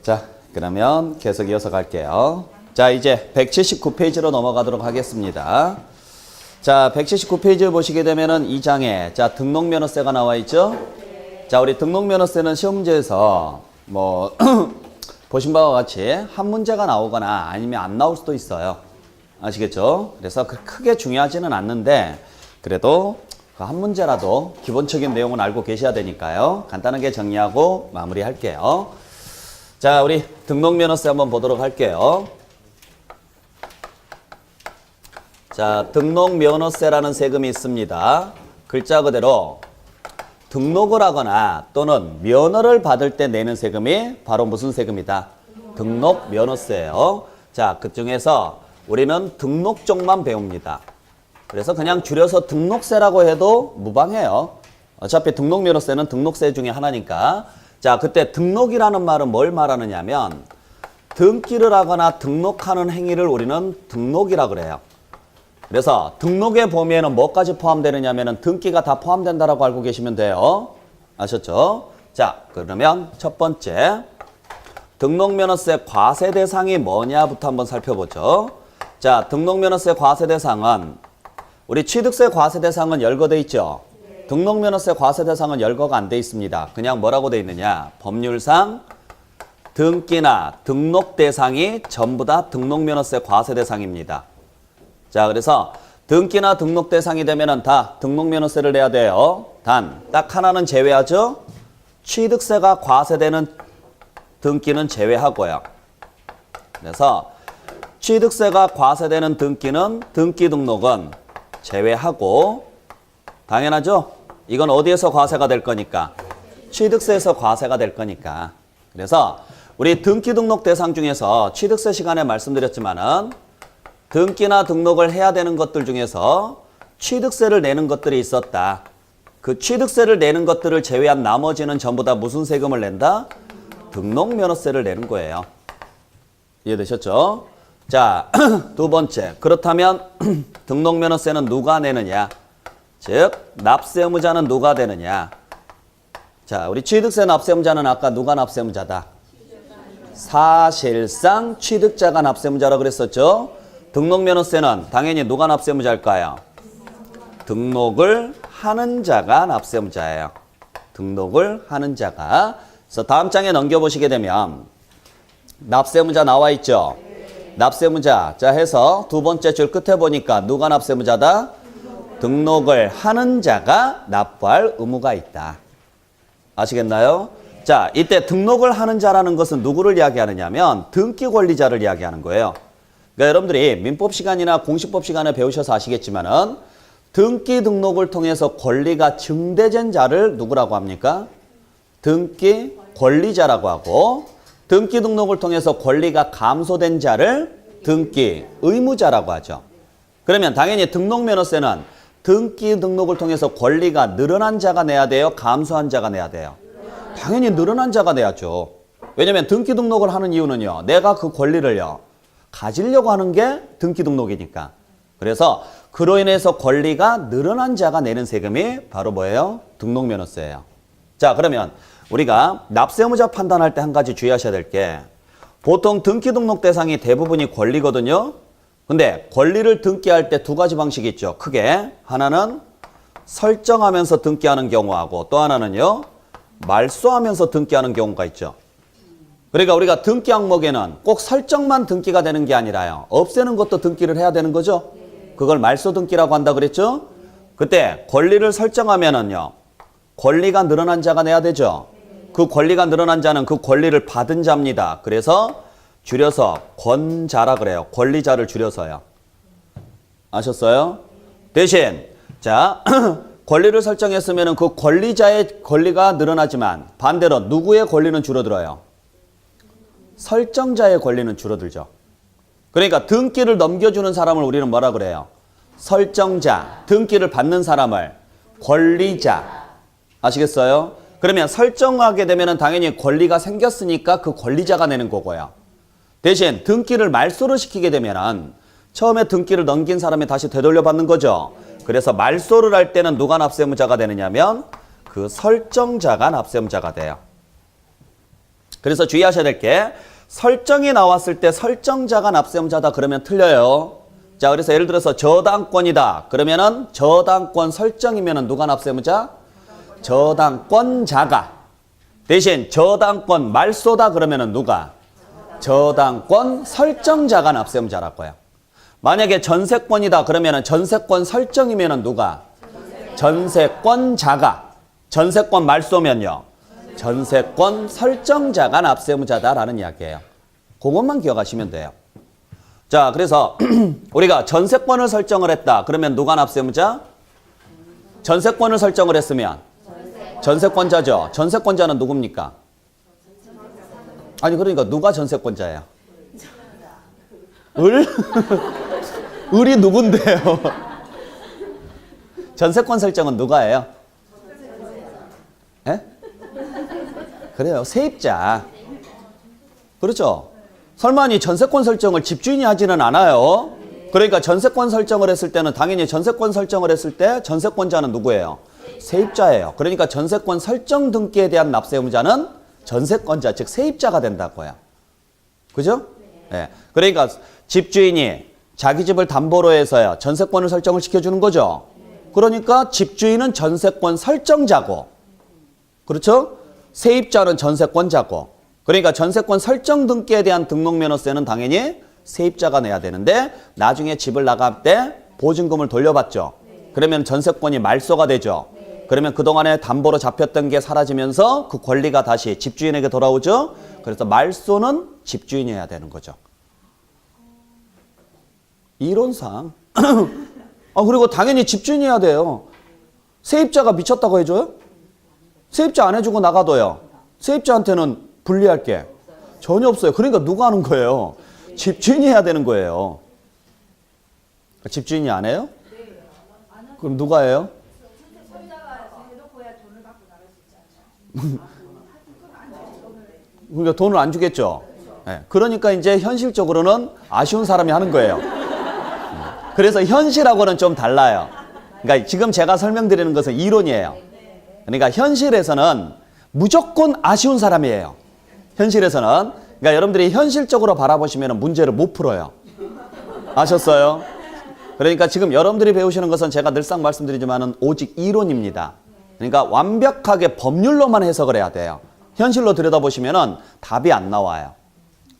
자, 그러면 계속 이어서 갈게요. 자, 이제 179페이지로 넘어가도록 하겠습니다. 자, 179페이지를 보시게 되면은 이 장에 자, 등록면허세가 나와 있죠? 자, 우리 등록면허세는 시험 문제에서 뭐 보신 바와 같이 한 문제가 나오거나 아니면 안 나올 수도 있어요. 아시겠죠? 그래서 크게 중요하지는 않는데 그래도 그 한 문제라도 기본적인 내용은 알고 계셔야 되니까요. 간단하게 정리하고 마무리할게요. 자, 우리 등록면허세 한번 보도록 할게요. 자, 등록면허세라는 세금이 있습니다. 글자 그대로 등록을 하거나 또는 면허를 받을 때 내는 세금이 바로 무슨 세금이다? 등록면허세예요. 자, 그 중에서 우리는 등록쪽만 배웁니다. 그래서 그냥 줄여서 등록세라고 해도 무방해요. 어차피 등록면허세는 등록세 중에 하나니까. 자, 그때 등록이라는 말은 뭘 말하느냐면 등기를 하거나 등록하는 행위를 우리는 등록이라 그래요. 그래서 등록의 범위에는 뭐까지 포함되느냐면 등기가 다 포함된다라고 알고 계시면 돼요. 아셨죠? 자, 그러면 첫 번째 등록면허세 과세 대상이 뭐냐부터 한번 살펴보죠. 자, 등록면허세 과세 대상은 우리 취득세 과세 대상은 열거돼 있죠? 등록면허세 과세 대상은 열거가 안 돼 있습니다. 그냥 뭐라고 돼 있느냐? 법률상 등기나 등록 대상이 전부 다 등록면허세 과세 대상입니다. 자, 그래서 등기나 등록 대상이 되면은 다 등록면허세를 내야 돼요. 단, 딱 하나는 제외하죠? 취득세가 과세되는 등기는 제외하고요. 그래서 취득세가 과세되는 등기는 등기 등록은 제외하고 당연하죠? 이건 어디에서 과세가 될 거니까? 취득세에서 과세가 될 거니까. 그래서 우리 등기 등록 대상 중에서 취득세 시간에 말씀드렸지만은 등기나 등록을 해야 되는 것들 중에서 취득세를 내는 것들이 있었다. 그 취득세를 내는 것들을 제외한 나머지는 전부 다 무슨 세금을 낸다? 등록면허세를 내는 거예요. 이해되셨죠? 자, 두 번째. 그렇다면 등록면허세는 누가 내느냐? 즉, 납세의무자는 누가 되느냐? 자, 우리 취득세 납세의무자는 아까 누가 납세의무자다? 사실상 취득자가 납세의무자라고 그랬었죠? 등록면허세는 당연히 누가 납세의무자일까요? 등록을 하는 자가 납세의무자예요. 등록을 하는 자가. 그래서 다음 장에 넘겨보시게 되면 납세의무자 나와 있죠? 납세의무자. 자, 해서 두 번째 줄 끝에 보니까 누가 납세의무자다? 등록을 하는 자가 납부할 의무가 있다. 아시겠나요? 자, 이때 등록을 하는 자라는 것은 누구를 이야기하느냐면 등기 권리자를 이야기하는 거예요. 그러니까 여러분들이 민법 시간이나 공시법 시간에 배우셔서 아시겠지만은 등기 등록을 통해서 권리가 증대된 자를 누구라고 합니까? 등기 권리자라고 하고 등기 등록을 통해서 권리가 감소된 자를 등기 의무자라고 하죠. 그러면 당연히 등록면허세는 등기 등록을 통해서 권리가 늘어난 자가 내야 돼요? 감소한 자가 내야 돼요? 당연히 늘어난 자가 내야죠. 왜냐면 등기 등록을 하는 이유는요. 내가 그 권리를요. 가지려고 하는 게 등기 등록이니까. 그래서 그로 인해서 권리가 늘어난 자가 내는 세금이 바로 뭐예요? 등록면허세예요. 자, 그러면 우리가 납세의무자 판단할 때 한 가지 주의하셔야 될 게 보통 등기 등록 대상이 대부분이 권리거든요. 근데 권리를 등기할 때 두 가지 방식이 있죠. 크게. 하나는 설정하면서 등기하는 경우하고 또 하나는요. 말소하면서 등기하는 경우가 있죠. 그러니까 우리가 등기 항목에는 꼭 설정만 등기가 되는 게 아니라요. 없애는 것도 등기를 해야 되는 거죠. 그걸 말소 등기라고 한다 그랬죠. 그때 권리를 설정하면은요. 권리가 늘어난 자가 내야 되죠. 그 권리가 늘어난 자는 그 권리를 받은 자입니다. 그래서 줄여서 권자라 그래요. 권리자를 줄여서요. 아셨어요? 대신 자 권리를 설정했으면 그 권리자의 권리가 늘어나지만 반대로 누구의 권리는 줄어들어요? 설정자의 권리는 줄어들죠. 그러니까 등기를 넘겨주는 사람을 우리는 뭐라 그래요? 설정자. 등기를 받는 사람을 권리자. 아시겠어요? 그러면 설정하게 되면 당연히 권리가 생겼으니까 그 권리자가 내는 거고요. 대신 등기를 말소를 시키게 되면 처음에 등기를 넘긴 사람이 다시 되돌려 받는 거죠. 그래서 말소를 할 때는 누가 납세의무자가 되느냐면 그 설정자가 납세의무자가 돼요. 그래서 주의하셔야 될 게 설정이 나왔을 때 설정자가 납세의무자다 그러면 틀려요. 자, 그래서 예를 들어서 저당권이다. 그러면은 저당권 설정이면은 누가 납세의무자? 저당권자가. 대신 저당권 말소다 그러면은 누가? 저당권 설정자가 납세의무자라고요. 만약에 전세권이다 그러면은 전세권 설정이면은 누가? 전세권자가. 전세권 말소면요. 전세권 설정자가 납세의무자다라는 이야기예요. 그것만 기억하시면 돼요. 자, 그래서 우리가 전세권을 설정을 했다. 그러면 누가 납세의무자? 전세권을 설정을 했으면 전세권자죠. 전세권자는 누굽니까? 아니 그러니까 누가 전세권자예요? 을? 을이 누군데요? 전세권 설정은 누가 해요? 예? 그래요. 세입자. 그렇죠. 설마 이 전세권 설정을 집주인이 하지는 않아요. 그러니까 전세권 설정을 했을 때는 당연히 전세권 설정을 했을 때 전세권자는 누구예요? 세입자예요. 그러니까 전세권 설정 등기에 대한 납세의무자는 전세권자, 즉 세입자가 된다고요. 그죠? 네. 그러니까 집주인이 자기 집을 담보로 해서요. 전세권을 설정을 시켜주는 거죠. 그러니까 집주인은 전세권 설정자고, 그렇죠? 세입자는 전세권자고. 그러니까 전세권 설정 등기에 대한 등록면허세는 당연히 세입자가 내야 되는데 나중에 집을 나갈 때 보증금을 돌려받죠. 그러면 전세권이 말소가 되죠. 그러면 그동안에 담보로 잡혔던 게 사라지면서 그 권리가 다시 집주인에게 돌아오죠. 그래서 말소는 집주인이 해야 되는 거죠. 이론상. 그리고 당연히 집주인이 해야 돼요. 세입자가 미쳤다고 해줘요? 세입자 안 해주고 나가도요. 세입자한테는 불리할 게 전혀 없어요. 그러니까 누가 하는 거예요? 집주인이 해야 되는 거예요. 집주인이 안 해요? 그럼 누가 해요? 그러니까 돈을 안 주겠죠. 네. 그러니까 이제 현실적으로는 아쉬운 사람이 하는 거예요. 그래서 현실하고는 좀 달라요. 그러니까 지금 제가 설명드리는 것은 이론이에요. 그러니까 현실에서는 무조건 아쉬운 사람이에요. 현실에서는. 그러니까 여러분들이 현실적으로 바라보시면 문제를 못 풀어요. 아셨어요? 그러니까 지금 여러분들이 배우시는 것은 제가 늘상 말씀드리지만은 오직 이론입니다. 그러니까 완벽하게 법률로만 해석을 해야 돼요. 현실로 들여다보시면은 답이 안 나와요.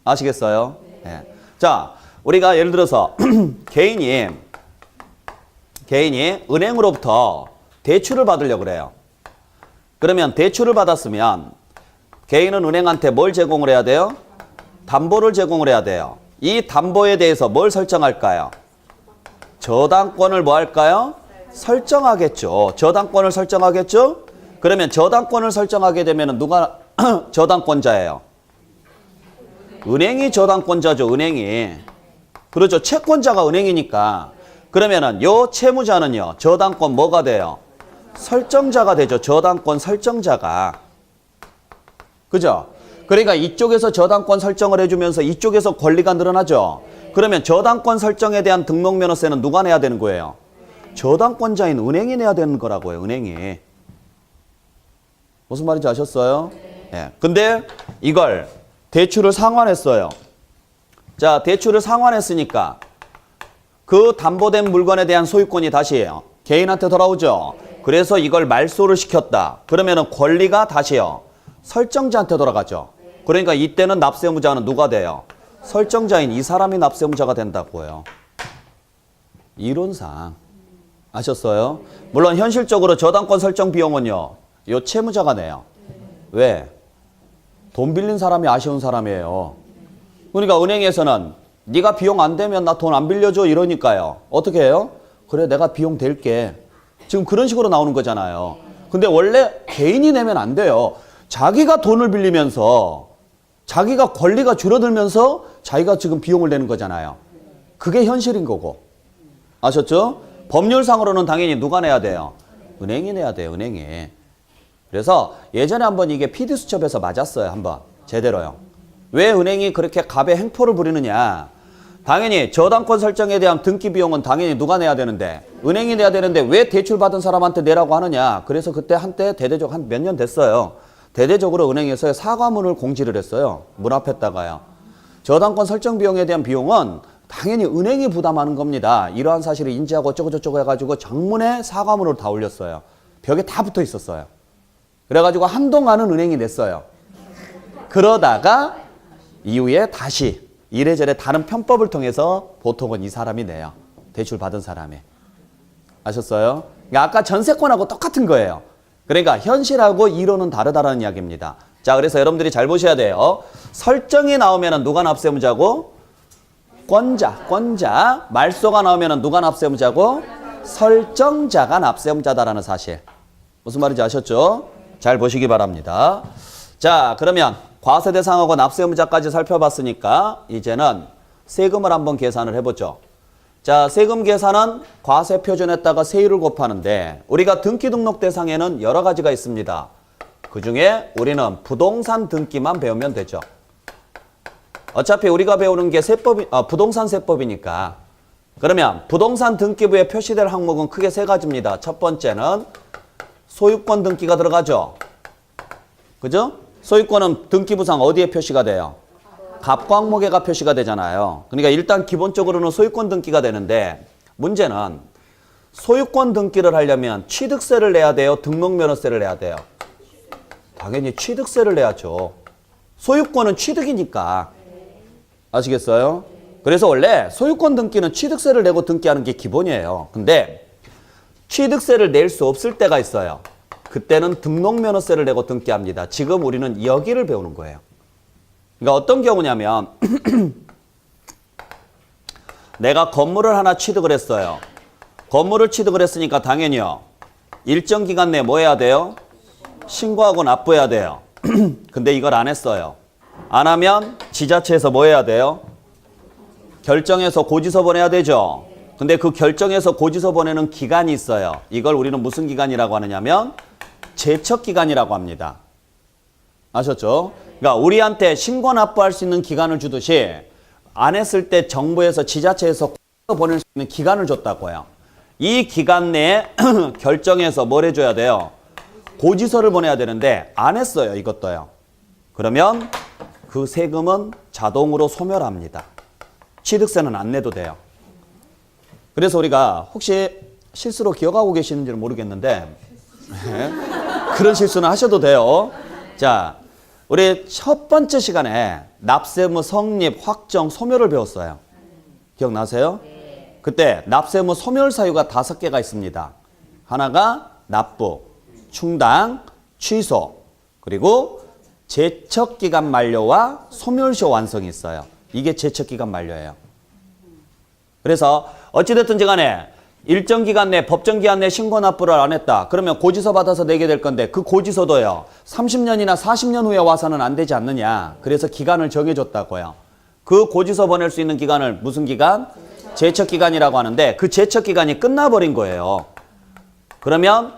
아시겠어요? 네. 자, 우리가 예를 들어서 개인이 은행으로부터 대출을 받으려고 그래요. 그러면 대출을 받았으면 개인은 은행한테 뭘 제공을 해야 돼요? 담보를 제공을 해야 돼요. 이 담보에 대해서 뭘 설정할까요? 저당권을 뭐 할까요? 설정하겠죠. 저당권을 설정하겠죠? 그러면 저당권을 설정하게 되면 누가 저당권자예요? 은행이 저당권자죠. 은행이. 그렇죠. 채권자가 은행이니까. 그러면은 요 채무자는요. 저당권 뭐가 돼요? 설정자가 되죠. 저당권 설정자가. 그죠? 그러니까 이쪽에서 저당권 설정을 해주면서 이쪽에서 권리가 늘어나죠. 그러면 저당권 설정에 대한 등록면허세는 누가 내야 되는 거예요? 저당권자인 은행이 내야 되는 거라고요. 은행이. 무슨 말인지 아셨어요? 예. 근데 이걸 대출을 상환했어요. 자, 대출을 상환했으니까 그 담보된 물건에 대한 소유권이 다시요. 개인한테 돌아오죠. 그래서 이걸 말소를 시켰다. 그러면은 권리가 다시요. 설정자한테 돌아가죠. 그러니까 이때는 납세의무자는 누가 돼요? 설정자인 이 사람이 납세의무자가 된다고요. 이론상. 아셨어요? 물론 현실적으로 저당권 설정 비용은요. 요 채무자가 내요. 왜? 돈 빌린 사람이 아쉬운 사람이에요. 그러니까 은행에서는 네가 비용 안 되면 나 돈 안 빌려줘 이러니까요. 어떻게 해요? 그래 내가 비용 댈게. 지금 그런 식으로 나오는 거잖아요. 근데 원래 개인이 내면 안 돼요. 자기가 돈을 빌리면서 자기가 권리가 줄어들면서 자기가 지금 비용을 내는 거잖아요. 그게 현실인 거고. 아셨죠? 법률상으로는 당연히 누가 내야 돼요? 은행이 내야 돼요. 은행이. 그래서 예전에 한번 이게 PD수첩에서 맞았어요. 한번 제대로요. 왜 은행이 그렇게 갑의 행포를 부리느냐. 당연히 저당권 설정에 대한 등기 비용은 당연히 누가 내야 되는데 은행이 내야 되는데 왜 대출 받은 사람한테 내라고 하느냐. 그래서 그때 한때 대대적 한 몇 년 됐어요. 대대적으로 은행에서 사과문을 공지를 했어요. 문 앞에다가요. 저당권 설정 비용에 대한 비용은 당연히 은행이 부담하는 겁니다. 이러한 사실을 인지하고 어쩌고저쩌고 해가지고 정문에 사과문으로 다 올렸어요. 벽에 다 붙어 있었어요. 그래가지고 한동안은 은행이 냈어요. 그러다가 이후에 다시 이래저래 다른 편법을 통해서 보통은 이 사람이 내요. 대출 받은 사람이. 아셨어요? 그러니까 아까 전세권하고 똑같은 거예요. 그러니까 현실하고 이론은 다르다는 이야기입니다. 자, 그래서 여러분들이 잘 보셔야 돼요. 설정이 나오면 누가 납세무자고? 권자. 말소가 나오면 누가 납세무자고? 설정자가 납세무자다라는 사실. 무슨 말인지 아셨죠? 잘 보시기 바랍니다. 자, 그러면 과세 대상하고 납세무자까지 살펴봤으니까 이제는 세금을 한번 계산을 해보죠. 자, 세금 계산은 과세 표준에다가 세율을 곱하는데 우리가 등기 등록 대상에는 여러 가지가 있습니다. 그중에 우리는 부동산 등기만 배우면 되죠. 어차피 우리가 배우는 게 부동산 세법이니까. 그러면 부동산 등기부에 표시될 항목은 크게 세 가지입니다. 첫 번째는 소유권 등기가 들어가죠. 그죠? 소유권은 등기부상 어디에 표시가 돼요? 갑과 항목에가 표시가 되잖아요. 그러니까 일단 기본적으로는 소유권 등기가 되는데 문제는 소유권 등기를 하려면 취득세를 내야 돼요? 등록면허세를 내야 돼요? 당연히 취득세를 내야죠. 소유권은 취득이니까. 아시겠어요? 그래서 원래 소유권 등기는 취득세를 내고 등기하는 게 기본이에요. 근데 취득세를 낼 수 없을 때가 있어요. 그때는 등록면허세를 내고 등기합니다. 지금 우리는 여기를 배우는 거예요. 그러니까 어떤 경우냐면 내가 건물을 하나 취득을 했어요. 건물을 취득을 했으니까 당연히요. 일정 기간 내에 뭐 해야 돼요? 신고하고 납부해야 돼요. 근데 이걸 안 했어요. 안 하면 지자체에서 뭐 해야 돼요? 결정해서 고지서 보내야 되죠. 근데 그 결정해서 고지서 보내는 기간이 있어요. 이걸 우리는 무슨 기간이라고 하느냐면 제척기간이라고 합니다. 아셨죠? 그러니까 우리한테 신고 납부할 수 있는 기간을 주듯이 안 했을 때 정부에서 지자체에서 보낼 수 있는 기간을 줬다고요. 이 기간 내에 결정해서 뭘 해줘야 돼요? 고지서를 보내야 되는데 안 했어요. 이것도요. 그러면 그 세금은 자동으로 소멸합니다. 취득세는 안 내도 돼요. 그래서 우리가 혹시 실수로 기억하고 계시는지는 모르겠는데 그런 실수는 하셔도 돼요. 자, 우리 첫 번째 시간에 납세무 성립, 확정, 소멸을 배웠어요. 기억나세요? 그때 납세무 소멸 사유가 5개가 있습니다. 하나가 납부, 충당, 취소, 그리고 제척기간 만료와 소멸시효 완성이 있어요. 이게 제척기간 만료예요. 그래서 어찌됐든지 간에 일정 기간 내 법정 기한 내 신고 납부를 안 했다. 그러면 고지서 받아서 내게 될 건데 그 고지서도요. 30년이나 40년 후에 와서는 안 되지 않느냐. 그래서 기간을 정해줬다고요. 그 고지서 보낼 수 있는 기간을 무슨 기간? 제척기간이라고 하는데 그 제척기간이 끝나버린 거예요. 그러면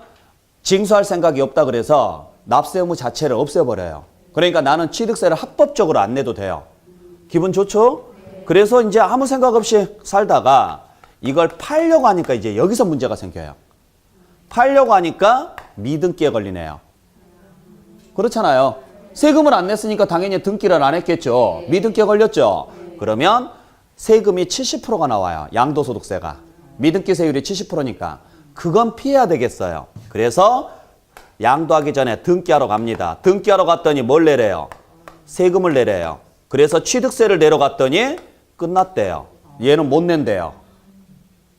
징수할 생각이 없다 그래서 납세 의무 자체를 없애버려요. 그러니까 나는 취득세를 합법적으로 안 내도 돼요. 기분 좋죠? 그래서 이제 아무 생각 없이 살다가 이걸 팔려고 하니까 이제 여기서 문제가 생겨요. 팔려고 하니까 미등기에 걸리네요. 그렇잖아요. 세금을 안 냈으니까 당연히 등기를 안 했겠죠. 미등기에 걸렸죠. 그러면 세금이 70%가 나와요. 양도소득세가. 미등기 세율이 70%니까. 그건 피해야 되겠어요. 그래서 양도하기 전에 등기하러 갑니다. 등기하러 갔더니 뭘 내래요? 세금을 내래요. 그래서 취득세를 내러 갔더니 끝났대요. 얘는 못 낸대요.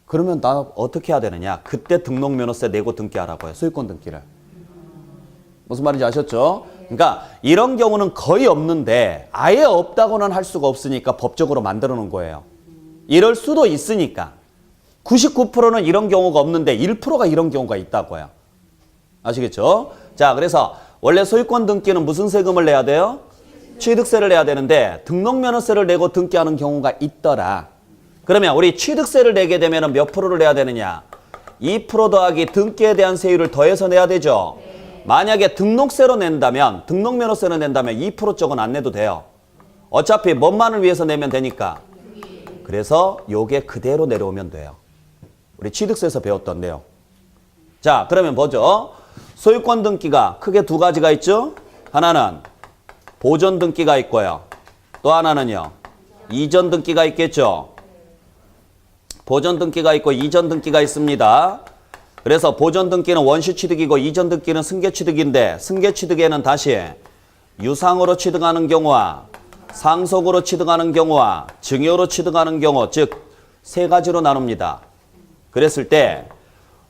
그러면 나 어떻게 해야 되느냐? 그때 등록면허세 내고 등기하라고요. 소유권 등기를. 무슨 말인지 아셨죠? 그러니까 이런 경우는 거의 없는데 아예 없다고는 할 수가 없으니까 법적으로 만들어 놓은 거예요. 이럴 수도 있으니까. 99%는 이런 경우가 없는데 1%가 이런 경우가 있다고요. 아시겠죠? 자, 그래서 원래 소유권 등기는 무슨 세금을 내야 돼요? 취득세를 내야 되는데 등록면허세를 내고 등기하는 경우가 있더라. 그러면 우리 취득세를 내게 되면 몇 프로를 내야 되느냐? 2% 더하기 등기에 대한 세율을 더해서 내야 되죠. 만약에 등록세로 낸다면, 등록면허세로 낸다면 2% 쪽은 안 내도 돼요. 어차피 뭔만을 위해서 내면 되니까. 그래서 요게 그대로 내려오면 돼요. 우리 취득세에서 배웠던 내용. 자, 그러면 보죠. 소유권 등기가 크게 두 가지가 있죠. 하나는 보존 등기가 있고요. 또 하나는요. 이전 등기가 있겠죠. 보존 등기가 있고 이전 등기가 있습니다. 그래서 보존 등기는 원시 취득이고 이전 등기는 승계 취득인데 승계 취득에는 다시 유상으로 취득하는 경우와 상속으로 취득하는 경우와 증여로 취득하는 경우 즉 세 가지로 나눕니다. 그랬을 때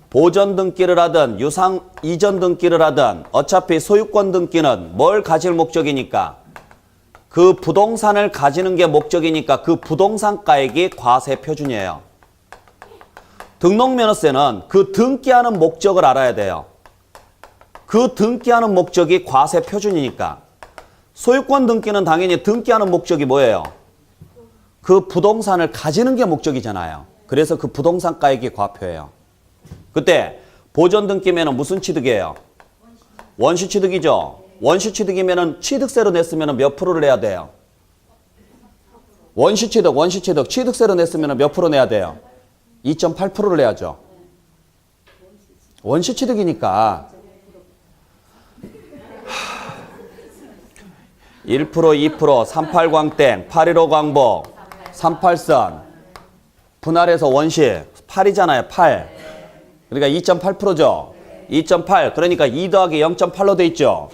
보존 등기를 하든 유상 이전 등기를 하든 어차피 소유권 등기는 뭘 가질 목적이니까 그 부동산을 가지는 게 목적이니까 그 부동산가액이 과세 표준이에요. 등록면허세는 그 등기하는 목적을 알아야 돼요. 그 등기하는 목적이 과세 표준이니까. 소유권 등기는 당연히 등기하는 목적이 뭐예요? 그 부동산을 가지는 게 목적이잖아요. 그래서 그 부동산가액이 과표예요. 그때 보존 등기면은 무슨 취득이에요? 원시 취득이죠. 원시 취득이면은 취득세로 냈으면 몇 프로를 내야 돼요? 원시 취득 취득세로 냈으면 몇 프로 내야 돼요? 2.8%를 내야죠. 원시 취득이니까 1%, 2%, 38광땡, 815 광복, 38선 분할해서 원시 8이잖아요. 8. 그러니까 2.8%죠. 2.8 그러니까 2 더하기 0.8로 돼 있죠.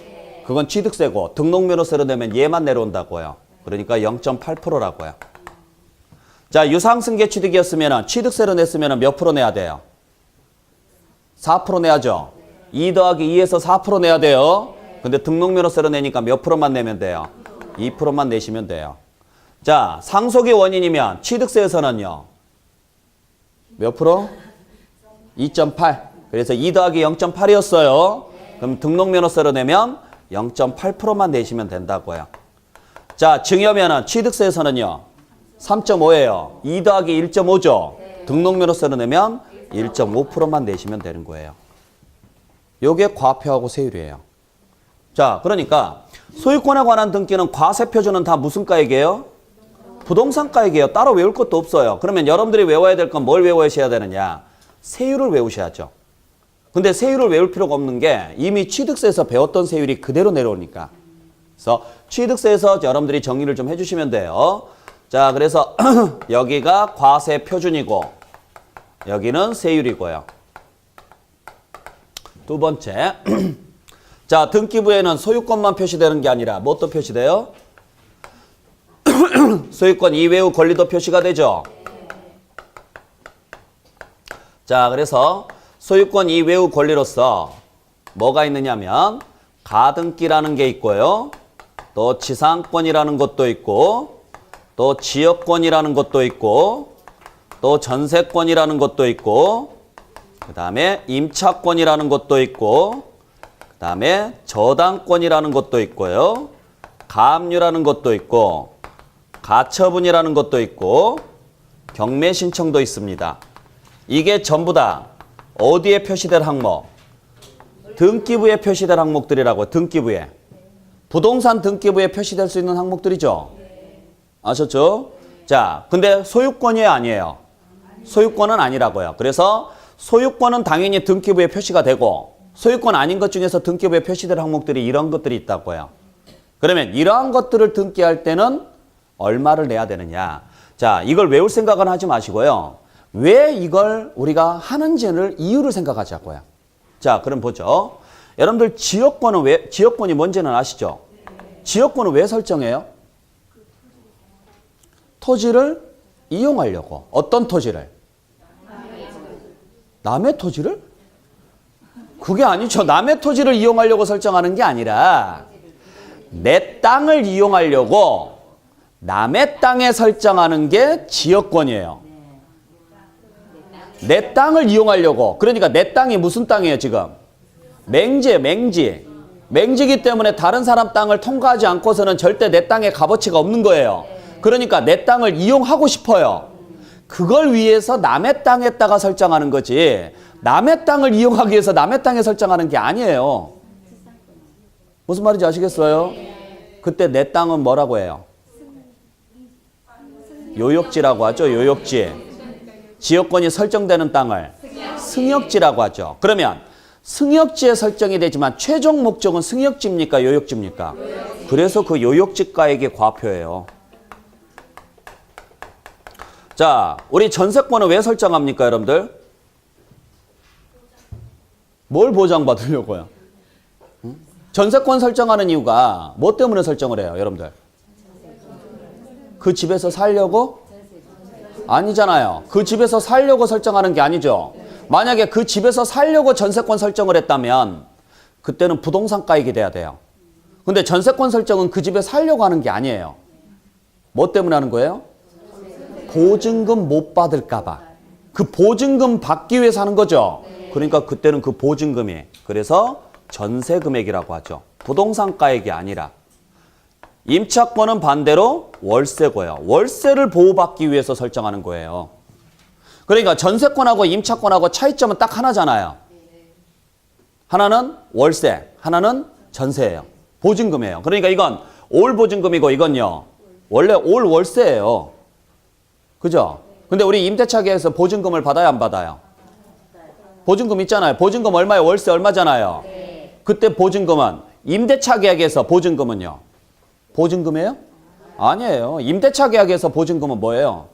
그건 취득세고 등록면허세로 내면 얘만 내려온다고요. 그러니까 0.8%라고요. 자, 유상승계 취득이었으면 취득세로 냈으면 몇 프로 내야 돼요? 4% 내야죠. 2 더하기 2에서 4% 내야 돼요. 근데 등록면허세로 내니까 몇 프로만 내면 돼요? 2%만 내시면 돼요. 자, 상속의 원인이면 취득세에서는요. 몇 프로? 2.8. 그래서 2 더하기 0.8이었어요. 그럼 등록면허세로 내면 0.8%만 내시면 된다고요. 자, 증여면은 취득세에서는요. 3.5예요. 2 더하기 1.5죠. 등록면허세로 내면 1.5%만 내시면 되는 거예요. 요게 과표하고 세율이에요. 자, 그러니까 소유권에 관한 등기는 과세 표준은 다 무슨 가액이에요? 부동산 가액이에요. 따로 외울 것도 없어요. 그러면 여러분들이 외워야 될 건 뭘 외우셔야 되느냐? 세율을 외우셔야죠. 근데 세율을 외울 필요가 없는 게 이미 취득세에서 배웠던 세율이 그대로 내려오니까. 그래서 취득세에서 여러분들이 정리를 좀 해주시면 돼요. 자, 그래서 여기가 과세 표준이고 여기는 세율이고요. 두 번째. 자, 등기부에는 소유권만 표시되는 게 아니라 뭣도 표시돼요? 소유권 이외의 권리도 표시가 되죠. 자, 그래서 소유권 이외의 권리로서 뭐가 있느냐면 가등기라는 게 있고요. 또 지상권이라는 것도 있고 또 지역권이라는 것도 있고 또 전세권이라는 것도 있고 그 다음에 임차권이라는 것도 있고 그 다음에 저당권이라는 것도 있고요. 가압류라는 것도 있고 가처분이라는 것도 있고 경매 신청도 있습니다. 이게 전부 다 어디에 표시될 항목? 등기부에 표시될 항목들이라고. 등기부에. 부동산 등기부에 표시될 수 있는 항목들이죠. 아셨죠? 자, 근데 소유권이 아니에요. 소유권은 아니라고요. 그래서 소유권은 당연히 등기부에 표시가 되고 소유권 아닌 것 중에서 등기부에 표시될 항목들이 이런 것들이 있다고요. 그러면 이러한 것들을 등기할 때는 얼마를 내야 되느냐. 자, 이걸 외울 생각은 하지 마시고요. 왜 이걸 우리가 하는지를 이유를 생각하자고요. 자, 그럼 보죠. 여러분들 지역권이 뭔지는 아시죠? 지역권은 왜 설정해요? 토지를 이용하려고. 어떤 토지를? 남의 토지를? 그게 아니죠. 남의 토지를 이용하려고 설정하는 게 아니라 내 땅을 이용하려고 남의 땅에 설정하는 게 지역권이에요. 내 땅을 이용하려고. 그러니까 내 땅이 무슨 땅이에요 지금? 맹지예요. 맹지. 맹지기 때문에 다른 사람 땅을 통과하지 않고서는 절대 내 땅에 값어치가 없는 거예요. 그러니까 내 땅을 이용하고 싶어요. 그걸 위해서 남의 땅에다가 설정하는 거지. 남의 땅을 이용하기 위해서 남의 땅에 설정하는 게 아니에요. 무슨 말인지 아시겠어요? 그때 내 땅은 뭐라고 해요? 요역지라고 하죠. 요역지. 지역권이 설정되는 땅을 승역지라고 하죠. 그러면 승역지에 설정이 되지만 최종 목적은 승역지입니까? 요역지입니까? 그래서 그 요역지가액이 과표예요. 자, 우리 전세권은 왜 설정합니까, 여러분들? 뭘 보장받으려고요? 전세권 설정하는 이유가 뭐 때문에 설정을 해요, 여러분들? 그 집에서 살려고? 아니잖아요. 그 집에서 살려고 설정하는 게 아니죠. 만약에 그 집에서 살려고 전세권 설정을 했다면 그때는 부동산가액이 돼야 돼요. 근데 전세권 설정은 그 집에 살려고 하는 게 아니에요. 뭐 때문에 하는 거예요? 보증금 못 받을까 봐. 그 보증금 받기 위해서 하는 거죠. 그러니까 그때는 그 보증금이, 그래서 전세 금액이라고 하죠. 부동산가액이 아니라. 임차권은 반대로 월세고요. 월세를 보호받기 위해서 설정하는 거예요. 그러니까 전세권하고 임차권하고 차이점은 딱 하나잖아요. 하나는 월세, 하나는 전세예요. 보증금이에요. 그러니까 이건 올 보증금이고 이건요, 원래 올 월세예요. 그죠? 근데 우리 임대차 계약에서 보증금을 받아야 안 받아요? 보증금 있잖아요. 보증금 얼마에 월세 얼마잖아요. 그때 보증금은 임대차 계약에서 보증금은요, 보증금이에요? 아니에요. 임대차 계약에서 보증금은 뭐예요?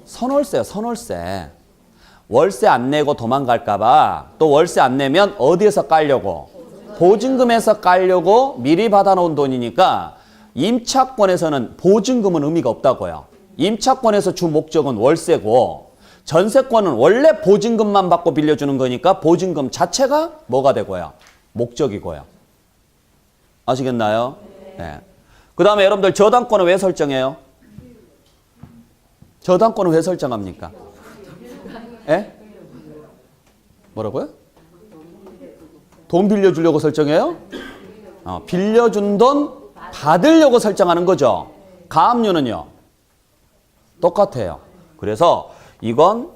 선월세요. 선월세. 월세 안 내고 도망갈까 봐 또 월세 안 내면 어디에서 깔려고? 보증금에서 깔려고 미리 받아놓은 돈이니까 임차권에서는 보증금은 의미가 없다고요. 임차권에서 주 목적은 월세고 전세권은 원래 보증금만 받고 빌려주는 거니까 보증금 자체가 뭐가 되고요? 목적이고요. 아시겠나요? 네. 그 다음에 여러분들 저당권은 왜 설정해요? 저당권은 왜 설정합니까? 예? 뭐라고요? 돈 빌려주려고 설정해요? 빌려준 돈 받으려고 설정하는 거죠. 가압류는요? 똑같아요. 그래서 이건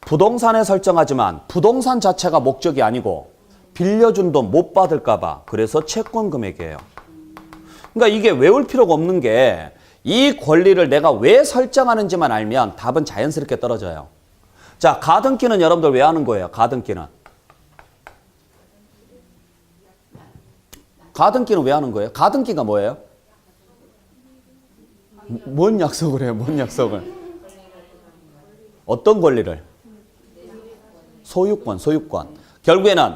부동산에 설정하지만 부동산 자체가 목적이 아니고 빌려준 돈 못 받을까 봐, 그래서 채권 금액이에요. 그러니까 이게 외울 필요가 없는 게 이 권리를 내가 왜 설정하는지만 알면 답은 자연스럽게 떨어져요. 자, 가등기는 여러분들 왜 하는 거예요? 가등기는. 가등기는 왜 하는 거예요? 가등기가 뭐예요? 뭔 약속을 해요? 뭔 약속을? 어떤 권리를? 소유권, 소유권. 결국에는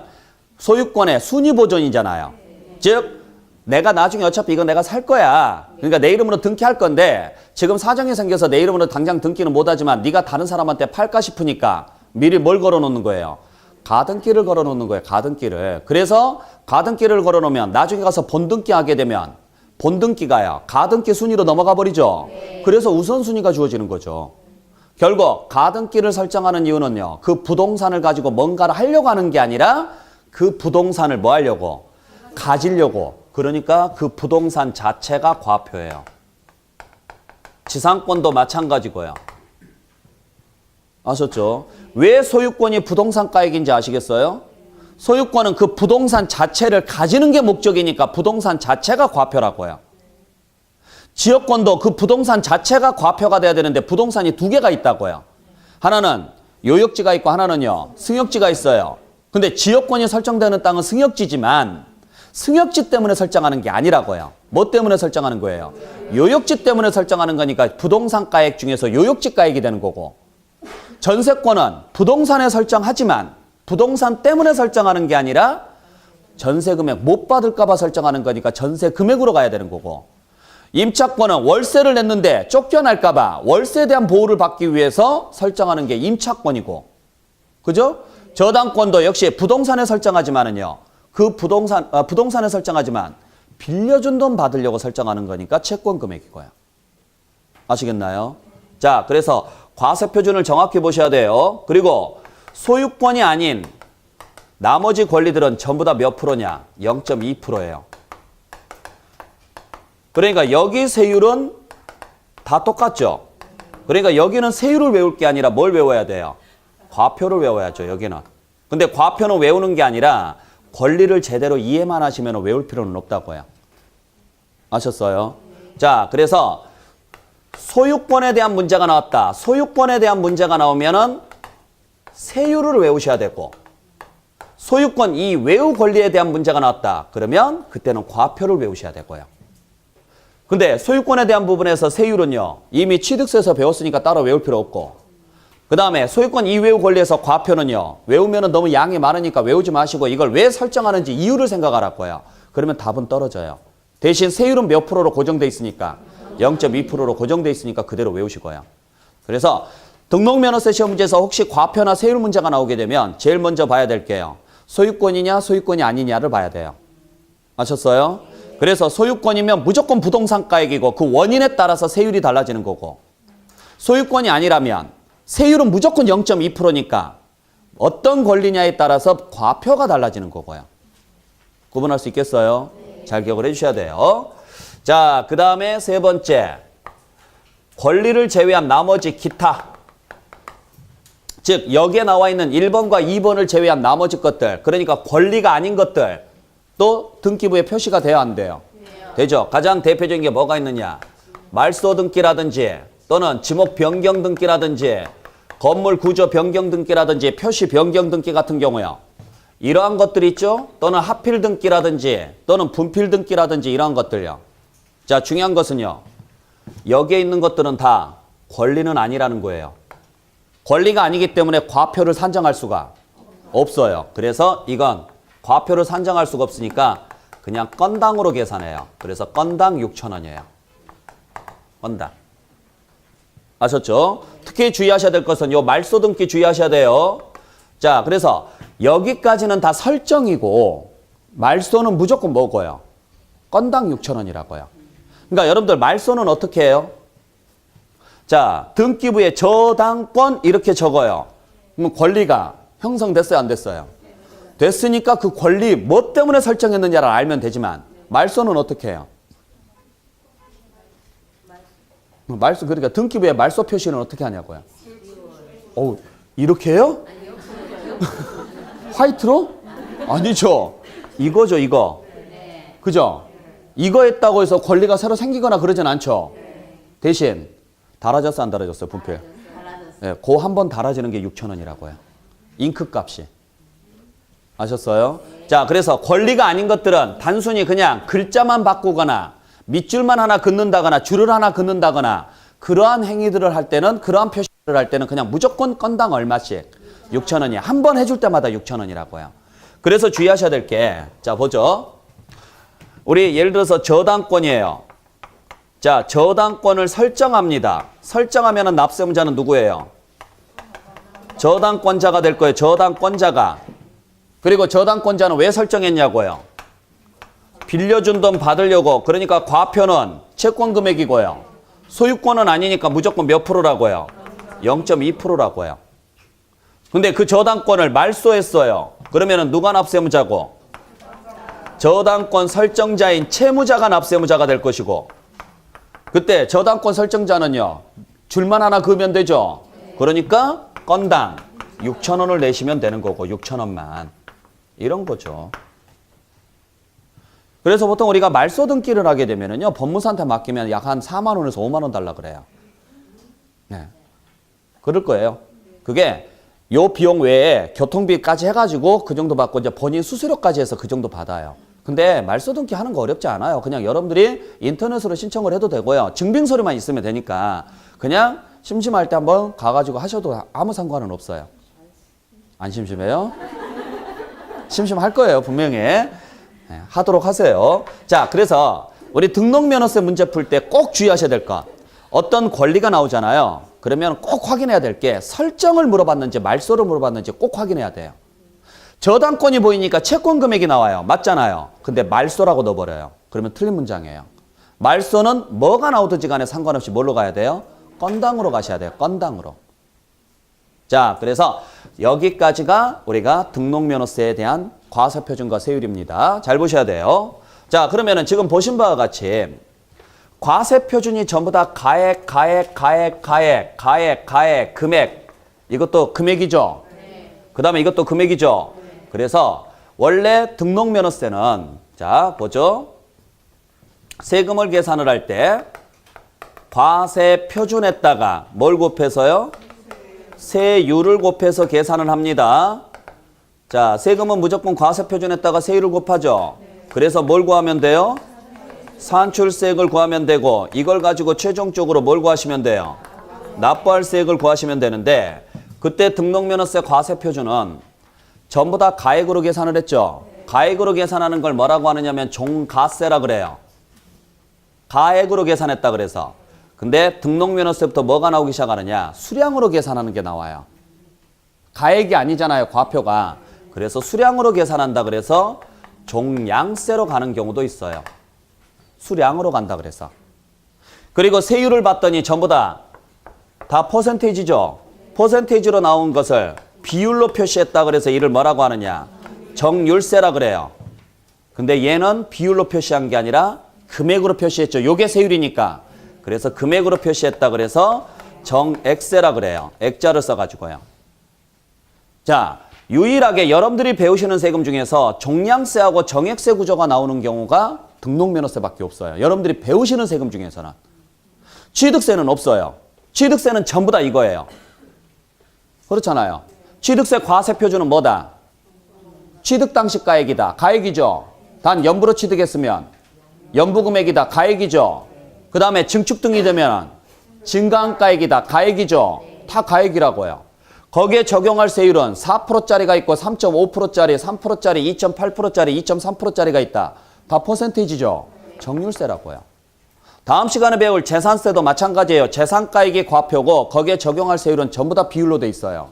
소유권의 순위보존이잖아요. 즉 내가 나중에 어차피 이거 내가 살 거야. 그러니까 내 이름으로 등기할 건데 지금 사정이 생겨서 내 이름으로 당장 등기는 못하지만 네가 다른 사람한테 팔까 싶으니까 미리 뭘 걸어놓는 거예요? 가등기를 걸어놓는 거예요. 가등기를. 그래서 가등기를 걸어놓으면 나중에 가서 본등기 하게 되면 본등기가요, 가등기 순위로 넘어가 버리죠. 그래서 우선순위가 주어지는 거죠. 결국 가등기를 설정하는 이유는요, 그 부동산을 가지고 뭔가를 하려고 하는 게 아니라 그 부동산을 뭐 하려고? 가지려고. 그러니까 그 부동산 자체가 과표예요. 지상권도 마찬가지고요. 아셨죠? 왜 소유권이 부동산가액인지 아시겠어요? 소유권은 그 부동산 자체를 가지는 게 목적이니까 부동산 자체가 과표라고요. 지역권도 그 부동산 자체가 과표가 돼야 되는데 부동산이 두 개가 있다고요. 하나는 요역지가 있고 하나는요, 승역지가 있어요. 근데 지역권이 설정되는 땅은 승역지지만 승역지 때문에 설정하는 게 아니라고요. 뭐 때문에 설정하는 거예요? 요역지 때문에 설정하는 거니까 부동산 가액 중에서 요역지 가액이 되는 거고, 전세권은 부동산에 설정하지만 부동산 때문에 설정하는 게 아니라 전세 금액 못 받을까 봐 설정하는 거니까 전세 금액으로 가야 되는 거고, 임차권은 월세를 냈는데 쫓겨날까 봐 월세에 대한 보호를 받기 위해서 설정하는 게 임차권이고, 그죠? 저당권도 역시 부동산에 설정하지만은요, 그 부동산에 설정하지만 빌려준 돈 받으려고 설정하는 거니까 채권 금액이고요. 아시겠나요? 자, 그래서 과세 표준을 정확히 보셔야 돼요. 그리고 소유권이 아닌 나머지 권리들은 전부 다 몇 프로냐? 0.2%예요. 그러니까 여기 세율은 다 똑같죠. 그러니까 여기는 세율을 외울 게 아니라 뭘 외워야 돼요? 과표를 외워야죠, 여기는. 근데 과표는 외우는 게 아니라 권리를 제대로 이해만 하시면 외울 필요는 없다고요. 아셨어요? 자, 그래서 소유권에 대한 문제가 나왔다. 소유권에 대한 문제가 나오면은 세율을 외우셔야 되고, 소유권 이외의 권리에 대한 문제가 나왔다. 그러면 그때는 과표를 외우셔야 되고요. 근데 소유권에 대한 부분에서 세율은요. 이미 취득세에서 배웠으니까 따로 외울 필요 없고 그 다음에 소유권 이외의 권리에서 과표는요. 외우면 너무 양이 많으니까 외우지 마시고 이걸 왜 설정하는지 이유를 생각하라고요. 그러면 답은 떨어져요. 대신 세율은 몇 프로로 고정돼 있으니까 0.2%로 고정돼 있으니까 그대로 외우시고요. 그래서 등록면허세 시험 문제에서 혹시 과표나 세율 문제가 나오게 되면 제일 먼저 봐야 될 게요. 소유권이냐 소유권이 아니냐를 봐야 돼요. 아셨어요? 그래서 소유권이면 무조건 부동산가액이고 그 원인에 따라서 세율이 달라지는 거고 소유권이 아니라면 세율은 무조건 0.2%니까 어떤 권리냐에 따라서 과표가 달라지는 거고요. 구분할 수 있겠어요? 잘 기억을 해주셔야 돼요. 자, 그 다음에 세 번째. 권리를 제외한 나머지 기타. 즉 여기에 나와 있는 1번과 2번을 제외한 나머지 것들. 그러니까 권리가 아닌 것들. 또 등기부에 표시가 돼야 안 돼요? 되죠. 가장 대표적인 게 뭐가 있느냐. 말소 등기라든지 또는 지목 변경 등기라든지 건물 구조 변경 등기라든지 표시 변경 등기 같은 경우요. 이러한 것들이 있죠. 또는 하필 등기라든지 또는 분필 등기라든지 이러한 것들요. 자, 중요한 것은요. 여기에 있는 것들은 다 권리는 아니라는 거예요. 권리가 아니기 때문에 과표를 산정할 수가 없어요. 그래서 이건 과표를 산정할 수가 없으니까 그냥 건당으로 계산해요. 그래서 건당 6,000원이에요. 건당. 아셨죠? 특히 주의하셔야 될 것은 요 말소 등기 주의하셔야 돼요. 자, 그래서 여기까지는 다 설정이고 말소는 무조건 뭐고요? 건당 6,000원이라고요. 그러니까 여러분들 말소는 어떻게 해요? 자, 등기부에 저당권 이렇게 적어요. 그럼 권리가 형성됐어요, 안 됐어요? 됐으니까 그 권리 뭐 때문에 설정했느냐를 알면 되지만 말소는 어떻게 해요? 말소 그러니까 등기부에 말소 표시는 어떻게 하냐고요? 이렇게 해요? 화이트로? 아니죠. 이거죠, 이거. 그죠? 이거 했다고 해서 권리가 새로 생기거나 그러진 않죠. 대신 달아졌어, 안 달아졌어요, 분필? 네, 그 한 번 달아지는 게 6,000원이라고요. 잉크 값이. 아셨어요? 자, 그래서 권리가 아닌 것들은 단순히 그냥 글자만 바꾸거나 밑줄만 하나 긋는다거나 줄을 하나 긋는다거나 그러한 행위들을 할 때는 그러한 표시를 할 때는 그냥 무조건 건당 얼마씩 6,000원이 한 번 해줄 때마다 6,000원이라고요. 그래서 주의하셔야 될 게 자 보죠. 우리 예를 들어서 저당권이에요. 자, 저당권을 설정합니다. 설정하면 납세의무자는 누구예요? 저당권자가 될 거예요. 저당권자가. 그리고 저당권자는 왜 설정했냐고요? 빌려준 돈 받으려고. 그러니까 과표는 채권 금액이고요. 소유권은 아니니까 무조건 몇 프로라고요? 0.2%라고요. 근데 그 저당권을 말소했어요. 그러면은 누가 납세의무자고? 저당권 설정자인 채무자가 납세의무자가 될 것이고 그때 저당권 설정자는요. 줄만 하나 그으면 되죠. 그러니까 건당 6,000원을 내시면 되는 거고 6,000원만. 이런 거죠. 그래서 보통 우리가 말소 등기를 하게 되면은요. 법무사한테 맡기면 약 한 4만 원에서 5만 원 달라 그래요. 네. 그럴 거예요. 그게 요 비용 외에 교통비까지 해가지고 그 정도 받고 이제 본인 수수료까지 해서 그 정도 받아요. 근데 말소 등기 하는 거 어렵지 않아요. 그냥 여러분들이 인터넷으로 신청을 해도 되고요. 증빙서류만 있으면 되니까 그냥 심심할 때 한번 가가지고 하셔도 아무 상관은 없어요. 안 심심해요? 심심할 거예요, 분명히. 네, 하도록 하세요. 자, 그래서 우리 등록면허세 문제 풀 때 꼭 주의하셔야 될 것. 어떤 권리가 나오잖아요. 그러면 꼭 확인해야 될 게 설정을 물어봤는지 말소를 물어봤는지 꼭 확인해야 돼요. 저당권이 보이니까 채권 금액이 나와요. 맞잖아요. 근데 말소라고 넣어버려요. 그러면 틀린 문장이에요. 말소는 뭐가 나오든지 간에 상관없이 뭘로 가야 돼요? 건당으로 가셔야 돼요. 건당으로. 자, 그래서 여기까지가 우리가 등록면허세에 대한 과세표준과 세율입니다. 잘 보셔야 돼요. 자, 그러면은 지금 보신 바와 같이 과세표준이 전부 다 가액, 금액. 이것도 금액이죠? 그 다음에 이것도 금액이죠? 그래서 원래 등록면허세는 자, 보죠. 세금을 계산을 할 때 과세표준에다가 뭘 곱해서요? 세율을 곱해서 계산을 합니다. 자, 세금은 무조건 과세표준에다가 세율을 곱하죠. 그래서 뭘 구하면 돼요? 산출세액을 구하면 되고 이걸 가지고 최종적으로 뭘 구하시면 돼요? 납부할 세액을 구하시면 되는데 그때 등록면허세 과세표준은 전부 다 가액으로 계산을 했죠. 가액으로 계산하는 걸 뭐라고 하느냐면 종가세라 그래요. 가액으로 계산했다 그래서. 근데 등록면허세부터 뭐가 나오기 시작하느냐? 수량으로 계산하는 게 나와요. 가액이 아니잖아요, 과표가. 그래서 수량으로 계산한다 그래서 종량세로 가는 경우도 있어요. 수량으로 간다 그래서. 그리고 세율을 봤더니 전부 다 퍼센테이지죠. 퍼센테이지로 나온 것을 비율로 표시했다 그래서 이를 뭐라고 하느냐? 정율세라 그래요. 근데 얘는 비율로 표시한 게 아니라 금액으로 표시했죠. 요게 세율이니까. 그래서 금액으로 표시했다 그래서 정액세라 그래요. 액자를 써가지고요. 자, 유일하게 여러분들이 배우시는 세금 중에서 종량세하고 정액세 구조가 나오는 경우가 등록면허세밖에 없어요. 여러분들이 배우시는 세금 중에서는. 취득세는 없어요. 취득세는 전부 다 이거예요. 그렇잖아요. 취득세 과세표준은 뭐다? 취득 당시 가액이다. 가액이죠. 단 연부로 취득했으면 연부금액이다. 가액이죠. 그 다음에 증축 등이 되면 증가한가액이다. 가액이죠. 다 가액이라고요. 거기에 적용할 세율은 4%짜리가 있고 3.5%짜리, 3%짜리, 2.8%짜리, 2.3%짜리가 있다. 다 퍼센테이지죠. 정률세라고요. 다음 시간에 배울 재산세도 마찬가지예요. 재산가액이 과표고 거기에 적용할 세율은 전부 다 비율로 돼 있어요.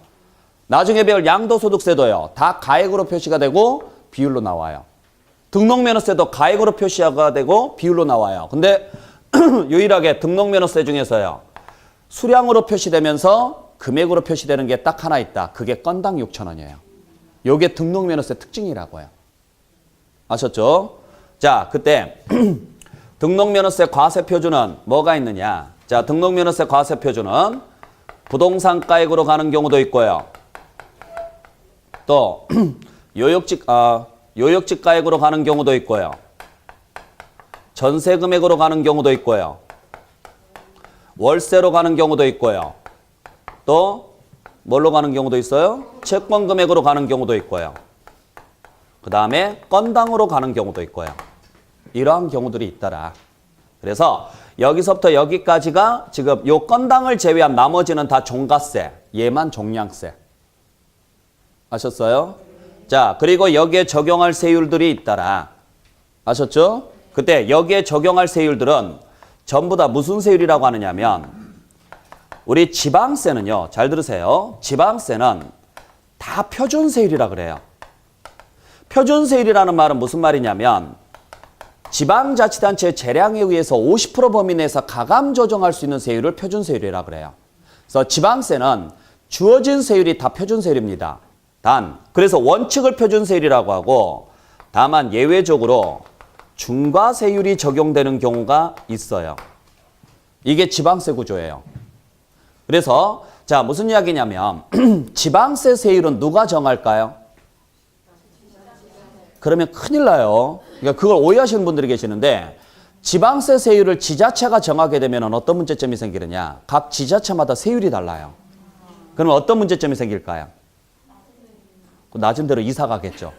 나중에 배울 양도소득세도요. 다 가액으로 표시가 되고 비율로 나와요. 등록면허세도 가액으로 표시가 되고 비율로 나와요. 근데 유일하게 등록면허세 중에서요. 수량으로 표시되면서 금액으로 표시되는 게 딱 하나 있다. 그게 건당 6,000원이에요. 요게 등록면허세 특징이라고요. 아셨죠? 자, 그때 등록면허세 과세표준은 뭐가 있느냐? 자, 등록면허세 과세표준은 부동산가액으로 가는 경우도 있고요. 또 요역지가액으로 가는 경우도 있고요. 전세금액으로 가는 경우도 있고요. 월세로 가는 경우도 있고요. 또 뭘로 가는 경우도 있어요? 채권금액으로 가는 경우도 있고요. 그 다음에 건당으로 가는 경우도 있고요. 이러한 경우들이 있더라. 그래서 여기서부터 여기까지가 지금 요 건당을 제외한 나머지는 다 종가세, 얘만 종량세. 아셨어요? 자, 그리고 여기에 적용할 세율들이 있더라. 아셨죠? 그때 여기에 적용할 세율들은 전부 다 무슨 세율이라고 하느냐면 우리 지방세는요. 잘 들으세요. 지방세는 다 표준세율이라 그래요. 표준세율이라는 말은 무슨 말이냐면 지방자치단체의 재량에 의해서 50% 범위 내에서 가감 조정할 수 있는 세율을 표준세율이라 그래요. 그래서 지방세는 주어진 세율이 다 표준세율입니다. 그래서 원칙을 표준세율이라고 하고 다만 예외적으로 중과세율이 적용되는 경우가 있어요. 이게 지방세 구조예요. 그래서 자 무슨 이야기냐면 지방세 세율은 누가 정할까요? 그러면 큰일 나요. 그러니까 그걸 오해하시는 분들이 계시는데 지방세 세율을 지자체가 정하게 되면 어떤 문제점이 생기느냐. 각 지자체마다 세율이 달라요. 그러면 어떤 문제점이 생길까요? 낮은 데로 이사 가겠죠.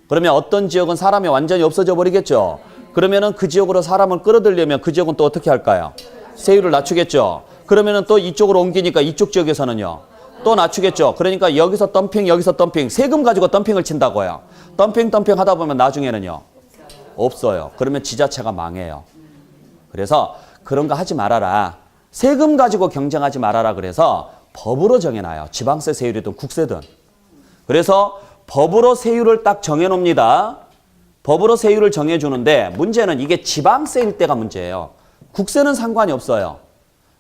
그러면 어떤 지역은 사람이 완전히 없어져 버리겠죠. 그러면은 그 지역으로 사람을 끌어들이려면 그 지역은 또 어떻게 할까요? 세율을 낮추겠죠. 그러면은 또 이쪽으로 옮기니까 이쪽 지역에서는요. 또 낮추겠죠. 그러니까 여기서 덤핑, 여기서 덤핑. 세금 가지고 덤핑을 친다고요. 덤핑 하다 보면 나중에는요. 없어요. 그러면 지자체가 망해요. 그래서 그런 거 하지 말아라. 세금 가지고 경쟁하지 말아라. 그래서 법으로 정해놔요. 지방세 세율이든 국세든. 그래서 법으로 세율을 딱 정해놓습니다. 법으로 세율을 정해주는데 문제는 이게 지방세일 때가 문제예요. 국세는 상관이 없어요.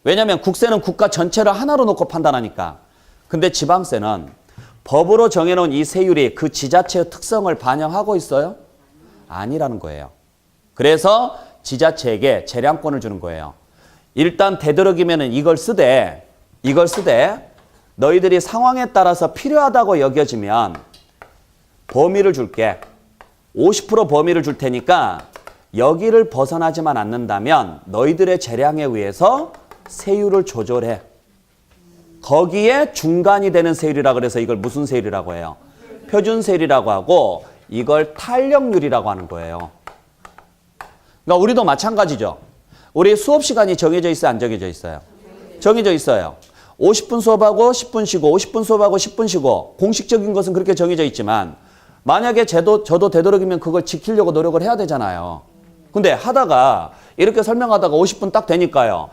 왜냐하면 국세는 국가 전체를 하나로 놓고 판단하니까. 근데 지방세는 법으로 정해놓은 이 세율이 그 지자체의 특성을 반영하고 있어요? 아니라는 거예요. 그래서 지자체에게 재량권을 주는 거예요. 일단 되도록이면 이걸 쓰되 너희들이 상황에 따라서 필요하다고 여겨지면 범위를 줄게. 50% 범위를 줄 테니까 여기를 벗어나지만 않는다면 너희들의 재량에 의해서 세율을 조절해. 거기에 중간이 되는 세율이라 그래서 이걸 무슨 세율이라고 해요? 표준세율이라고 하고 이걸 탄력률이라고 하는 거예요. 그러니까 우리도 마찬가지죠. 우리 수업 시간이 정해져 있어요? 안 정해져 있어요? 정해져 있어요. 50분 수업하고 10분 쉬고 50분 수업하고 10분 쉬고 공식적인 것은 그렇게 정해져 있지만 만약에 저도 되도록이면 그걸 지키려고 노력을 해야 되잖아요. 근데 하다가 이렇게 설명하다가 50분 딱 되니까요.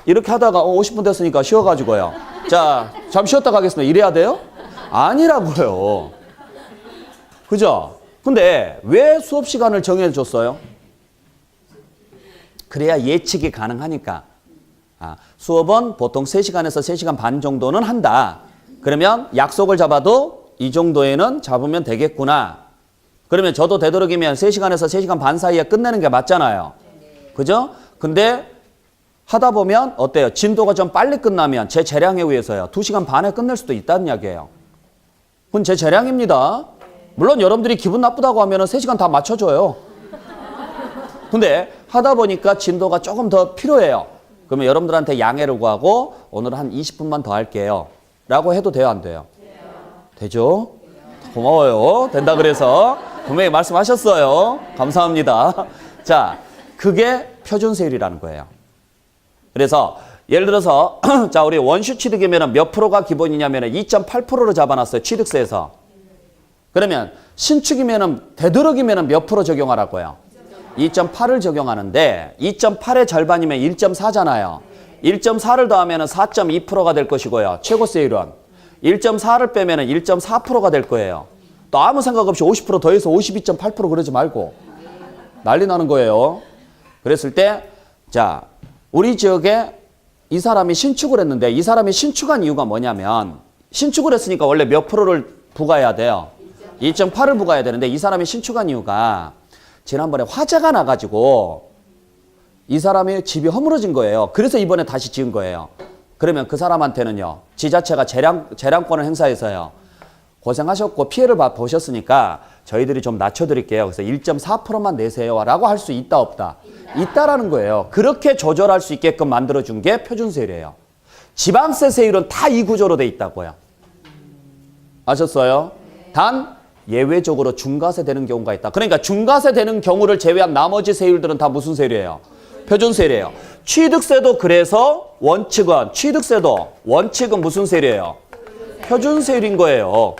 이렇게 하다가 50분 됐으니까 쉬어가지고요. 자, 잠시 쉬었다 가겠습니다. 이래야 돼요? 아니라고요. 그죠? 근데 왜 수업 시간을 정해줬어요? 그래야 예측이 가능하니까. 수업은 보통 3시간에서 3시간 반 정도는 한다. 그러면 약속을 잡아도 이 정도에는 잡으면 되겠구나. 그러면 저도 되도록이면 3시간에서 3시간 반 사이에 끝내는 게 맞잖아요. 그죠? 근데 하다 보면 어때요? 진도가 좀 빨리 끝나면 제 재량에 의해서요. 2시간 반에 끝낼 수도 있다는 이야기예요. 그건 제 재량입니다. 물론 여러분들이 기분 나쁘다고 하면 3시간 다 맞춰줘요. 근데 하다 보니까 진도가 조금 더 필요해요. 그러면 여러분들한테 양해를 구하고 오늘 한 20분만 더 할게요. 라고 해도 돼요? 안 돼요? 되죠? 고마워요. 된다 그래서 분명히 말씀하셨어요. 감사합니다. 자, 그게 표준세율이라는 거예요. 그래서 예를 들어서 자, 우리 원슈 취득이면 몇 프로가 기본이냐면 2.8%로 잡아놨어요. 취득세에서. 그러면 신축이면 되도록이면 몇 프로 적용하라고요? 2.8을 적용하는데 2.8의 절반이면 1.4잖아요. 1.4를 더하면 4.2%가 될 것이고요. 최고세율은 1.4를 빼면 1.4%가 될 거예요. 또 아무 생각 없이 50% 더해서 52.8% 그러지 말고 난리 나는 거예요. 그랬을 때 자, 우리 지역에 이 사람이 신축을 했는데 이 사람이 신축한 이유가 뭐냐면 신축을 했으니까 원래 몇 프로를 부과해야 돼요? 2.8을 부과해야 되는데 이 사람이 신축한 이유가 지난번에 화재가 나가지고 이 사람의 집이 허물어진 거예요. 그래서 이번에 다시 지은 거예요. 그러면 그 사람한테는요. 지자체가 재량권을 행사해서요. 고생하셨고 피해를 보셨으니까 저희들이 좀 낮춰드릴게요. 그래서 1.4%만 내세요. 라고 할 수 있다 없다? 있다라는 거예요. 그렇게 조절할 수 있게끔 만들어준 게 표준세율이에요. 지방세 세율은 다 이 구조로 돼 있다고요. 아셨어요? 단 예외적으로 중과세 되는 경우가 있다. 그러니까 중과세 되는 경우를 제외한 나머지 세율들은 다 무슨 세율이에요? 표준세율이에요. 취득세도 그래서 원칙은 무슨 세율이에요? 표준세율인 거예요.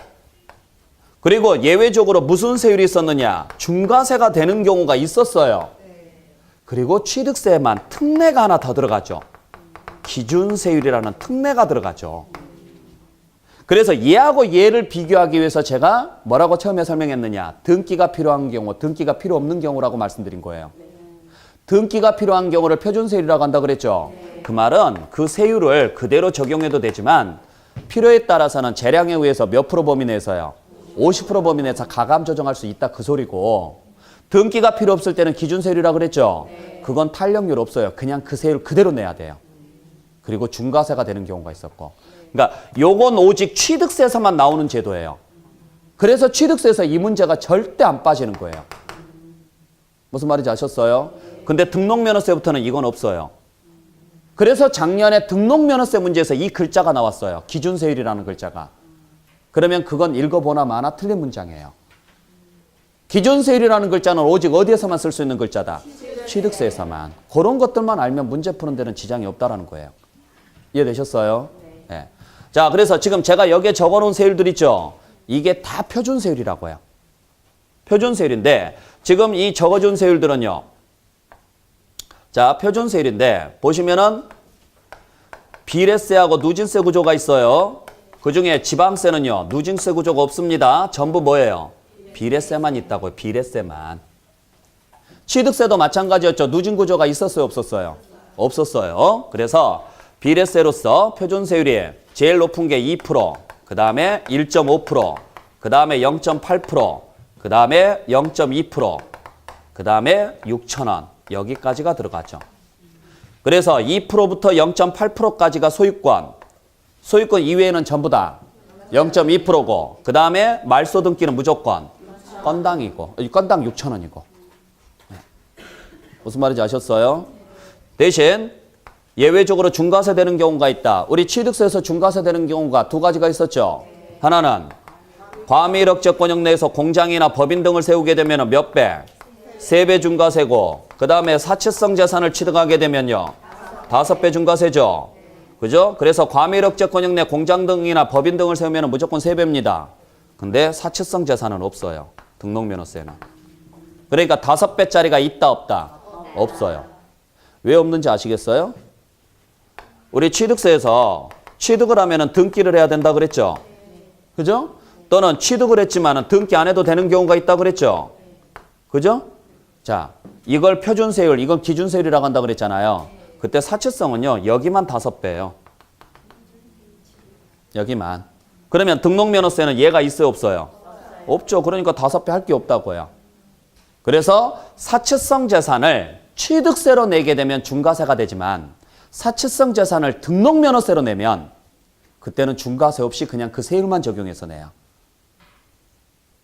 그리고 예외적으로 무슨 세율이 있었느냐? 중과세가 되는 경우가 있었어요. 그리고 취득세에만 특례가 하나 더 들어가죠. 기준세율이라는 특례가 들어가죠. 그래서 얘하고 얘를 비교하기 위해서 제가 뭐라고 처음에 설명했느냐. 등기가 필요한 경우, 등기가 필요 없는 경우라고 말씀드린 거예요. 등기가 필요한 경우를 표준세율이라고 한다 그랬죠. 그 말은 그 세율을 그대로 적용해도 되지만 필요에 따라서는 재량에 의해서 몇 프로 범위 내에서요. 50% 범위 내에서 가감 조정할 수 있다 그 소리고 등기가 필요 없을 때는 기준세율이라고 그랬죠. 그건 탄력률 없어요. 그냥 그 세율 그대로 내야 돼요. 그리고 중과세가 되는 경우가 있었고. 그러니까 요건 오직 취득세에서만 나오는 제도예요. 그래서 취득세에서 이 문제가 절대 안 빠지는 거예요. 무슨 말인지 아셨어요? 근데 등록면허세부터는 이건 없어요. 그래서 작년에 등록면허세 문제에서 이 글자가 나왔어요. 기준세율이라는 글자가. 그러면 그건 읽어보나 마나 틀린 문장이에요. 기준세율이라는 글자는 오직 어디에서만 쓸 수 있는 글자다? 취득세에서만. 그런 것들만 알면 문제 푸는 데는 지장이 없다라는 거예요. 이해되셨어요? 네. 자, 그래서 지금 제가 여기에 적어놓은 세율들 있죠? 이게 다 표준세율이라고 해요. 표준세율인데 지금 이 적어준 세율들은요. 자, 표준세율인데 보시면은 비례세하고 누진세 구조가 있어요. 그중에 지방세는요. 누진세 구조가 없습니다. 전부 뭐예요? 비례세만 있다고요. 비례세만. 취득세도 마찬가지였죠. 누진 구조가 있었어요? 없었어요? 없었어요. 그래서 비례세로서 표준세율이 제일 높은 게 2%, 그 다음에 1.5%, 그 다음에 0.8%, 그 다음에 0.2%, 그 다음에 6,000원. 여기까지가 들어가죠. 그래서 2%부터 0.8%까지가 소유권. 소유권 이외에는 전부 다 0.2%고 그 다음에 말소 등기는 무조건 건당이고 건당 6,000원이고. 무슨 말인지 아셨어요? 대신 예외적으로 중과세 되는 경우가 있다. 우리 취득세에서 중과세 되는 경우가 두 가지가 있었죠. 하나는 과밀억제 권역 내에서 공장이나 법인 등을 세우게 되면 몇 배? 3배 중과세고 그 다음에 사채성 재산을 취득하게 되면요. 5배 중과세죠. 그죠? 그래서 과밀억제 권역 내 공장 등이나 법인 등을 세우면 무조건 3배입니다. 근데 사채성 재산은 없어요. 등록면허세는. 그러니까 5배짜리가 있다 없다? 없어요. 왜 없는지 아시겠어요? 우리 취득세에서 취득을 하면 등기를 해야 된다 그랬죠? 그죠? 또는 취득을 했지만 등기 안 해도 되는 경우가 있다 그랬죠? 그죠? 자, 이걸 표준세율, 이건 기준세율이라고 한다 그랬잖아요. 그때 사채성은요, 여기만 5배예요. 여기만. 그러면 등록면허세는 얘가 있어요, 없어요? 없죠. 그러니까 5배 할 게 없다고요. 그래서 사채성 재산을 취득세로 내게 되면 중과세가 되지만 사채성 재산을 등록면허세로 내면 그때는 중과세 없이 그냥 그 세율만 적용해서 내요.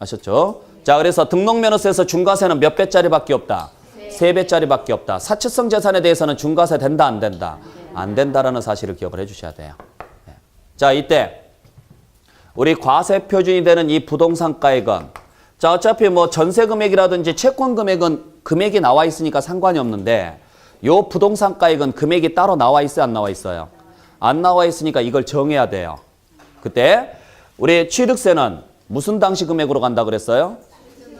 아셨죠? 자, 그래서 등록면허세에서 중과세는 몇 배짜리밖에 없다? 3배짜리밖에 없다. 사채성 재산에 대해서는 중과세 된다, 안 된다? 안 된다라는 사실을 기억을 해주셔야 돼요. 자, 이때 우리 과세 표준이 되는 이 부동산가액은 자, 어차피 뭐 전세 금액이라든지 채권 금액은 금액이 나와 있으니까 상관이 없는데 요 부동산가액은 금액이 따로 나와 있어요, 안 나와 있어요? 안 나와 있으니까 이걸 정해야 돼요. 그때 우리 취득세는 무슨 당시 금액으로 간다 그랬어요?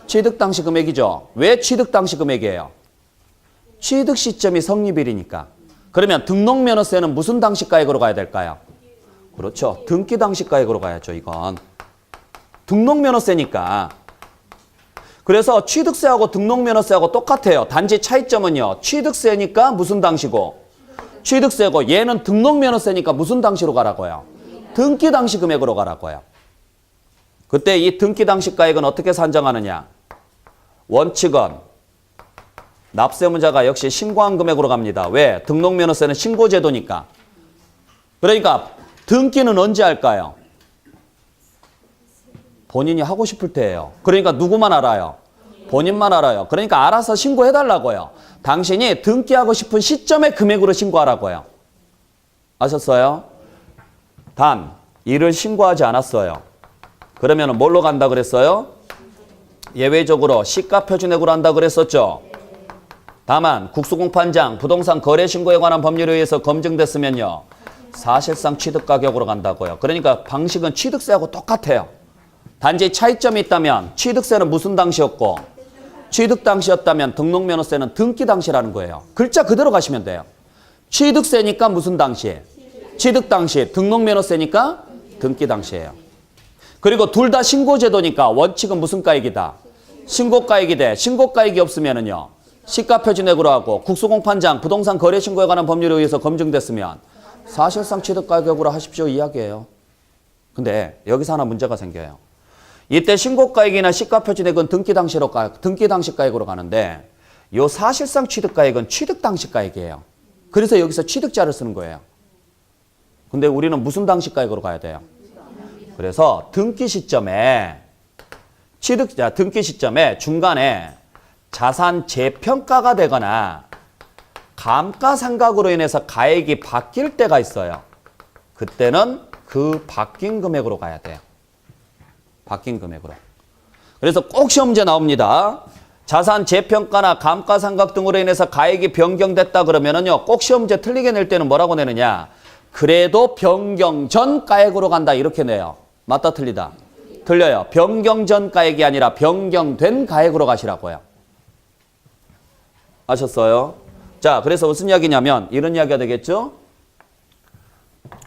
취득 당시 금액이죠. 왜 취득 당시 금액이에요? 취득 시점이 성립일이니까. 그러면 등록면허세는 무슨 당시 가액으로 가야 될까요? 그렇죠. 등기 당시 가액으로 가야죠, 이건. 등록면허세니까. 그래서 취득세하고 등록면허세하고 똑같아요. 단지 차이점은요. 취득세니까 무슨 당시고? 취득세고 얘는 등록면허세니까 무슨 당시로 가라고요? 등기 당시 금액으로 가라고요. 그때 이 등기 당시 가액은 어떻게 산정하느냐? 원칙은 납세문자가 역시 신고한 금액으로 갑니다. 왜? 등록면허세는 신고제도니까. 그러니까 등기는 언제 할까요? 본인이 하고 싶을 때예요. 그러니까 누구만 알아요? 본인만 알아요. 그러니까 알아서 신고해달라고요. 당신이 등기하고 싶은 시점에 금액으로 신고하라고요. 아셨어요? 단, 이를 신고하지 않았어요. 그러면 뭘로 간다 그랬어요? 예외적으로 시가표준액으로 한다 그랬었죠. 다만 국수공판장 부동산 거래신고에 관한 법률에 의해서 검증됐으면요. 사실상 취득가격으로 간다고요. 그러니까 방식은 취득세하고 똑같아요. 단지 차이점이 있다면 취득세는 무슨 당시였고 취득 당시였다면 등록면허세는 등기 당시라는 거예요. 글자 그대로 가시면 돼요. 취득세니까 무슨 당시? 취득 당시. 등록면허세니까 등기 당시예요. 그리고 둘 다 신고제도니까 원칙은 무슨 가액이다? 신고가액이 돼. 신고가액이 없으면은요. 시가표준액으로 하고 국수공판장 부동산 거래신고에 관한 법률에 의해서 검증됐으면 사실상 취득가격으로 하십시오 이야기예요. 근데 여기서 하나 문제가 생겨요. 이때 신고가액이나 시가표준액은 등기 당시 가액으로 가는데 요 사실상 취득가액은 취득 당시 가액이에요. 그래서 여기서 취득자를 쓰는 거예요. 근데 우리는 무슨 당시 가액으로 가야 돼요? 그래서 등기 시점에 등기 시점에 중간에 자산 재평가가 되거나 감가상각으로 인해서 가액이 바뀔 때가 있어요. 그때는 그 바뀐 금액으로 가야 돼요. 바뀐 금액으로. 그래서 꼭 시험 문제 나옵니다. 자산 재평가나 감가상각 등으로 인해서 가액이 변경됐다 그러면은요. 꼭 시험 문제 틀리게 낼 때는 뭐라고 내느냐. 그래도 변경 전 가액으로 간다 이렇게 내요. 맞다 틀리다? 틀려요. 변경 전 가액이 아니라 변경된 가액으로 가시라고요. 아셨어요? 자, 그래서 무슨 이야기냐면 이런 이야기가 되겠죠?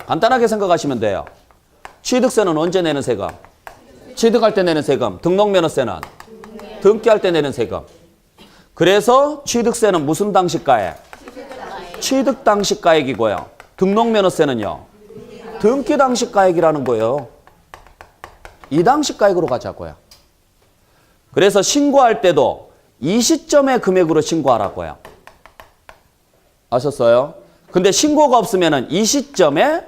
간단하게 생각하시면 돼요. 취득세는 언제 내는 세금? 취득할 때 내는 세금. 등록면허세는? 등기할 때 내는 세금. 그래서 취득세는 무슨 당시가액? 취득 당시가액이고요. 등록면허세는요? 등기 당시가액이라는 거예요. 이 당시가액으로 가자고요. 그래서 신고할 때도 이 시점의 금액으로 신고하라고요. 아셨어요? 근데 신고가 없으면 이 시점에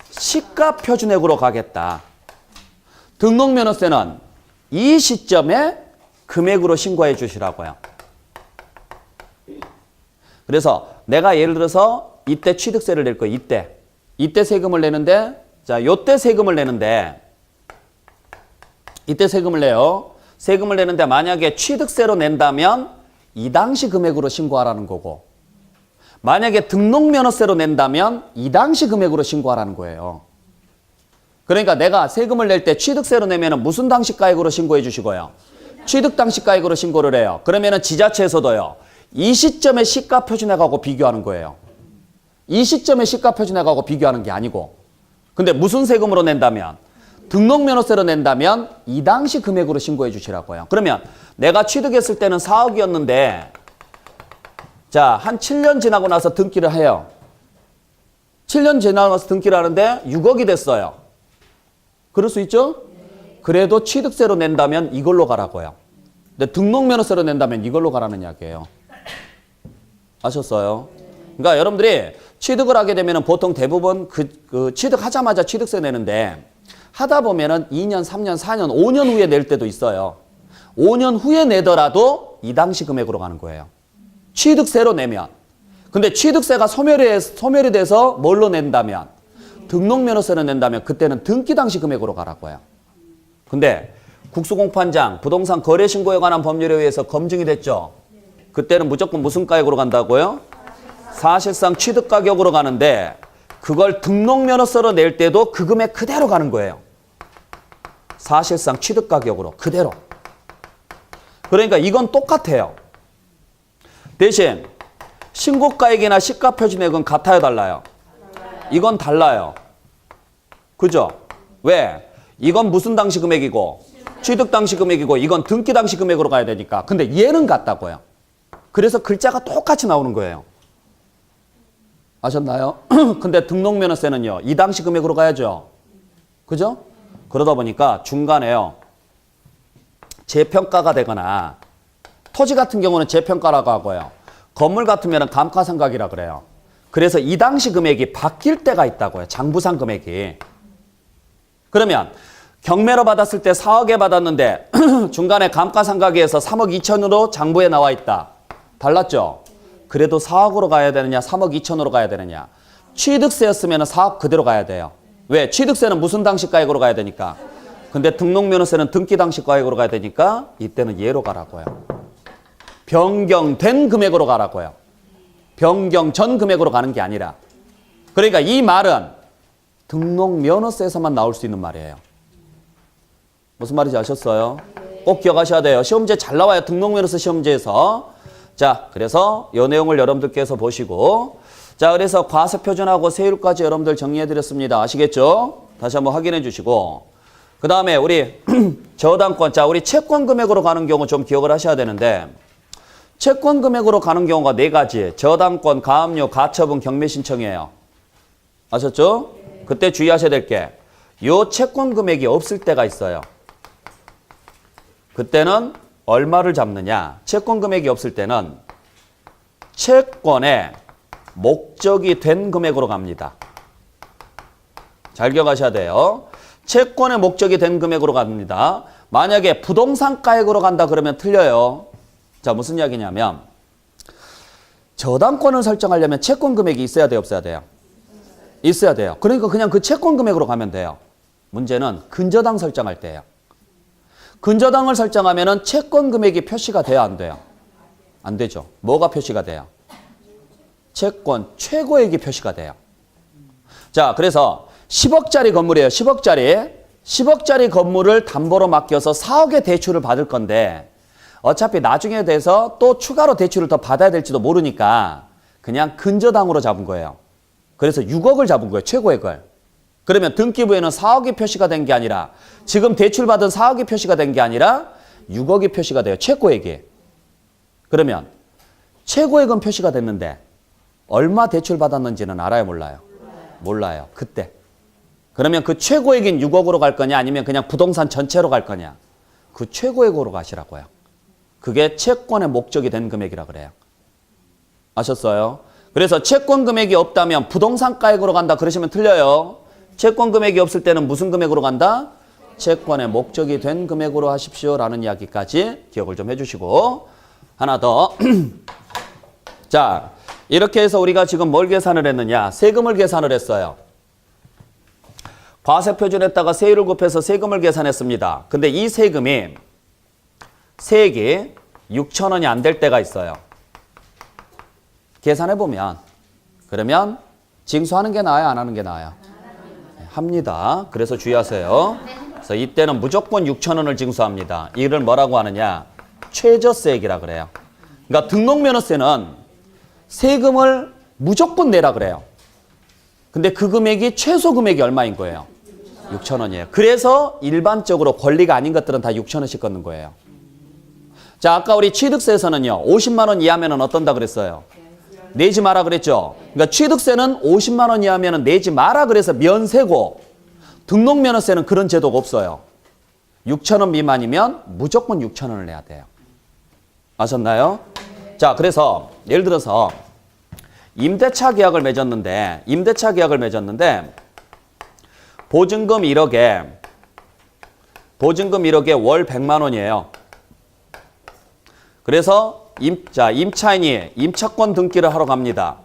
시가표준액으로 가겠다. 등록면허세는 이 시점에 금액으로 신고해 주시라고요. 그래서 내가 예를 들어서 이때 취득세를 낼 거예요. 이때 세금을 내는데 자, 요때 세금을 내는데 이때 세금을 내요. 세금을 내는데 만약에 취득세로 낸다면 이 당시 금액으로 신고하라는 거고, 만약에 등록면허세로 낸다면 이 당시 금액으로 신고하라는 거예요. 그러니까 내가 세금을 낼 때 취득세로 내면은 무슨 당시가액으로 신고해 주시고요? 취득 당시가액으로 신고를 해요. 그러면은 지자체에서도요, 이 시점에 시가 표준액하고 비교하는 거예요. 이 시점에 시가 표준액하고 비교하는 게 아니고. 근데 무슨 세금으로 낸다면? 등록면허세로 낸다면 이 당시 금액으로 신고해 주시라고요. 그러면 내가 취득했을 때는 4억이었는데 자, 한 7년 지나고 나서 등기를 해요. 7년 지나고 나서 등기를 하는데 6억이 됐어요. 그럴 수 있죠? 그래도 취득세로 낸다면 이걸로 가라고요. 근데 등록면허세로 낸다면 이걸로 가라는 이야기예요. 아셨어요? 그러니까 여러분들이 취득을 하게 되면 보통 대부분 그 취득하자마자 취득세 내는데 하다 보면은 2년, 3년, 4년, 5년 후에 낼 때도 있어요. 5년 후에 내더라도 이 당시 금액으로 가는 거예요. 취득세로 내면. 근데 취득세가 소멸이 돼서 뭘로 낸다면? 등록면허세로 낸다면 그때는 등기 당시 금액으로 가라고요. 근데 국수공판장, 부동산 거래신고에 관한 법률에 의해서 검증이 됐죠. 그때는 무조건 무슨 가액으로 간다고요? 사실상 취득가격으로 가는데 그걸 등록면허세로 낼 때도 그 금액 그대로 가는 거예요. 사실상 취득가격으로 그대로. 그러니까 이건 똑같아요. 대신 신고가액이나 시가표준액은 같아요, 달라요? 이건 달라요. 그죠? 왜? 이건 무슨 당시 금액이고 취득 당시 금액이고 이건 등기 당시 금액으로 가야 되니까. 근데 얘는 같다고요. 그래서 글자가 똑같이 나오는 거예요. 아셨나요? 근데 등록면허세는요, 이 당시 금액으로 가야죠. 그죠? 그러다 보니까 중간에요, 재평가가 되거나, 토지 같은 경우는 재평가라고 하고요. 건물 같으면 감가상각이라 그래요. 그래서 이 당시 금액이 바뀔 때가 있다고요. 장부상 금액이. 그러면 경매로 받았을 때 4억에 받았는데 중간에 감가상각에서 3억 2천으로 장부에 나와 있다. 달랐죠? 그래도 4억으로 가야 되느냐, 3억 2천으로 가야 되느냐. 취득세였으면 4억 그대로 가야 돼요. 왜? 취득세는 무슨 당시가액으로 가야 되니까. 근데 등록면허세는 등기 당시가액으로 가야 되니까 이때는 얘로 가라고요. 변경된 금액으로 가라고요. 변경 전 금액으로 가는 게 아니라. 그러니까 이 말은 등록면허세에서만 나올 수 있는 말이에요. 무슨 말인지 아셨어요? 꼭 기억하셔야 돼요. 시험제 잘 나와요. 등록면허세 시험제에서. 자, 그래서 이 내용을 여러분들께서 보시고, 자, 그래서 과세표준하고 세율까지 여러분들 정리해드렸습니다. 아시겠죠? 다시 한번 확인해 주시고, 그 다음에 우리 저당권, 자, 우리 채권 금액으로 가는 경우 좀 기억을 하셔야 되는데, 채권 금액으로 가는 경우가 4가지. 저당권, 가압류, 가처분, 경매 신청이에요. 아셨죠? 그때 주의하셔야 될 게, 요 채권 금액이 없을 때가 있어요. 그때는 얼마를 잡느냐? 채권 금액이 없을 때는 채권의 목적이 된 금액으로 갑니다. 잘 기억하셔야 돼요. 채권의 목적이 된 금액으로 갑니다. 만약에 부동산가액으로 간다 그러면 틀려요. 자, 무슨 이야기냐면 저당권을 설정하려면 채권 금액이 있어야 돼요, 없어야 돼요? 있어야 돼요. 그러니까 그냥 그 채권 금액으로 가면 돼요. 문제는 근저당 설정할 때예요. 근저당을 설정하면은 채권 금액이 표시가 돼야 안 돼요? 안 되죠. 뭐가 표시가 돼요? 채권 최고액이 표시가 돼요. 자, 그래서 10억짜리 건물이에요. 10억짜리. 10억짜리 건물을 담보로 맡겨서 4억의 대출을 받을 건데 어차피 나중에 돼서 또 추가로 대출을 더 받아야 될지도 모르니까 그냥 근저당으로 잡은 거예요. 그래서 6억을 잡은 거예요. 최고액을. 그러면 등기부에는 4억이 표시가 된 게 아니라 지금 대출받은 4억이 표시가 된 게 아니라 6억이 표시가 돼요. 최고액이. 그러면 최고액은 표시가 됐는데 얼마 대출받았는지는 알아요, 몰라요? 몰라요. 그때. 그러면 그 최고액인 6억으로 갈 거냐 아니면 그냥 부동산 전체로 갈 거냐. 그 최고액으로 가시라고요. 그게 채권의 목적이 된 금액이라 그래요. 아셨어요? 그래서 채권 금액이 없다면 부동산 가액으로 간다 그러시면 틀려요. 채권 금액이 없을 때는 무슨 금액으로 간다? 채권의 목적이 된 금액으로 하십시오라는 이야기까지 기억을 좀 해주시고 하나 더. 자, 이렇게 해서 우리가 지금 뭘 계산을 했느냐? 세금을 계산을 했어요. 과세표준에다가 세율을 곱해서 세금을 계산했습니다. 근데 이 세금이 세액이 6,000원이 안 될 때가 있어요. 계산해보면. 그러면 징수하는 게 나아요? 안 하는 게 나아요? 합니다. 그래서 주의하세요. 그래서 이때는 무조건 6,000원을 징수합니다. 이를 뭐라고 하느냐? 최저세액이라 그래요. 그러니까 등록면허세는 세금을 무조건 내라 그래요. 근데 그 금액이 최소 금액이 얼마인 거예요? 6,000원이에요. 그래서 일반적으로 권리가 아닌 것들은 다 6,000원씩 걷는 거예요. 자, 아까 우리 취득세에서는요. 50만 원 이하면은 어떤다 그랬어요? 내지 마라 그랬죠. 그러니까 취득세는 50만 원 이하면은 내지 마라 그래서 면세고 등록면허세는 그런 제도가 없어요. 6,000원 미만이면 무조건 6,000원을 내야 돼요. 아셨나요? 자, 그래서 예를 들어서 임대차 계약을 맺었는데 보증금 1억에 월 100만 원이에요. 그래서 임차인이 임차권 등기를 하러 갑니다.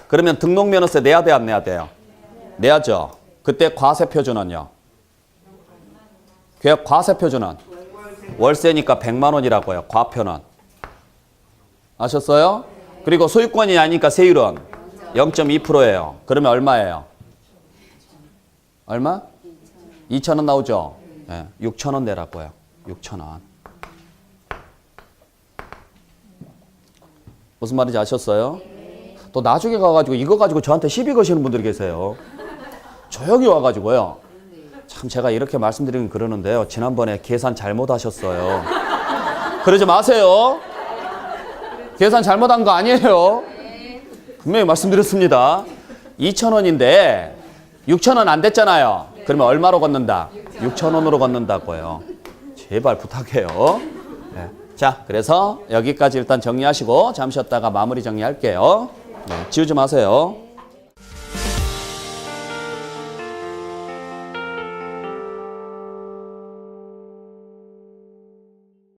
그러면 등록면허세 내야 돼, 안 내야 돼요? 내야죠. 그때 과세표준은요? 과세표준은 월세니까 100만 원이라고요. 과표는. 아셨어요? 그리고 소유권이 아니니까 세율은 0.2%예요. 그러면 얼마예요? 얼마? 2,000원 나오죠? 네, 6,000원 내라고요. 6,000원. 무슨 말인지 아셨어요? 또 나중에 가가지고 이거 가지고 저한테 시비 거시는 분들이 계세요. 조용히 와가지고요. 참 제가 이렇게 말씀드리긴 그러는데요. 지난번에 계산 잘못하셨어요. 그러지 마세요. 계산 잘못한 거 아니에요. 분명히 말씀드렸습니다. 2,000원인데 6,000원 안 됐잖아요. 그러면 얼마로 걷는다? 6,000원으로 걷는다고요. 제발 부탁해요. 네. 자, 그래서 여기까지 일단 정리하시고 잠시 쉬었다가 마무리 정리할게요. 네, 지우지 마세요.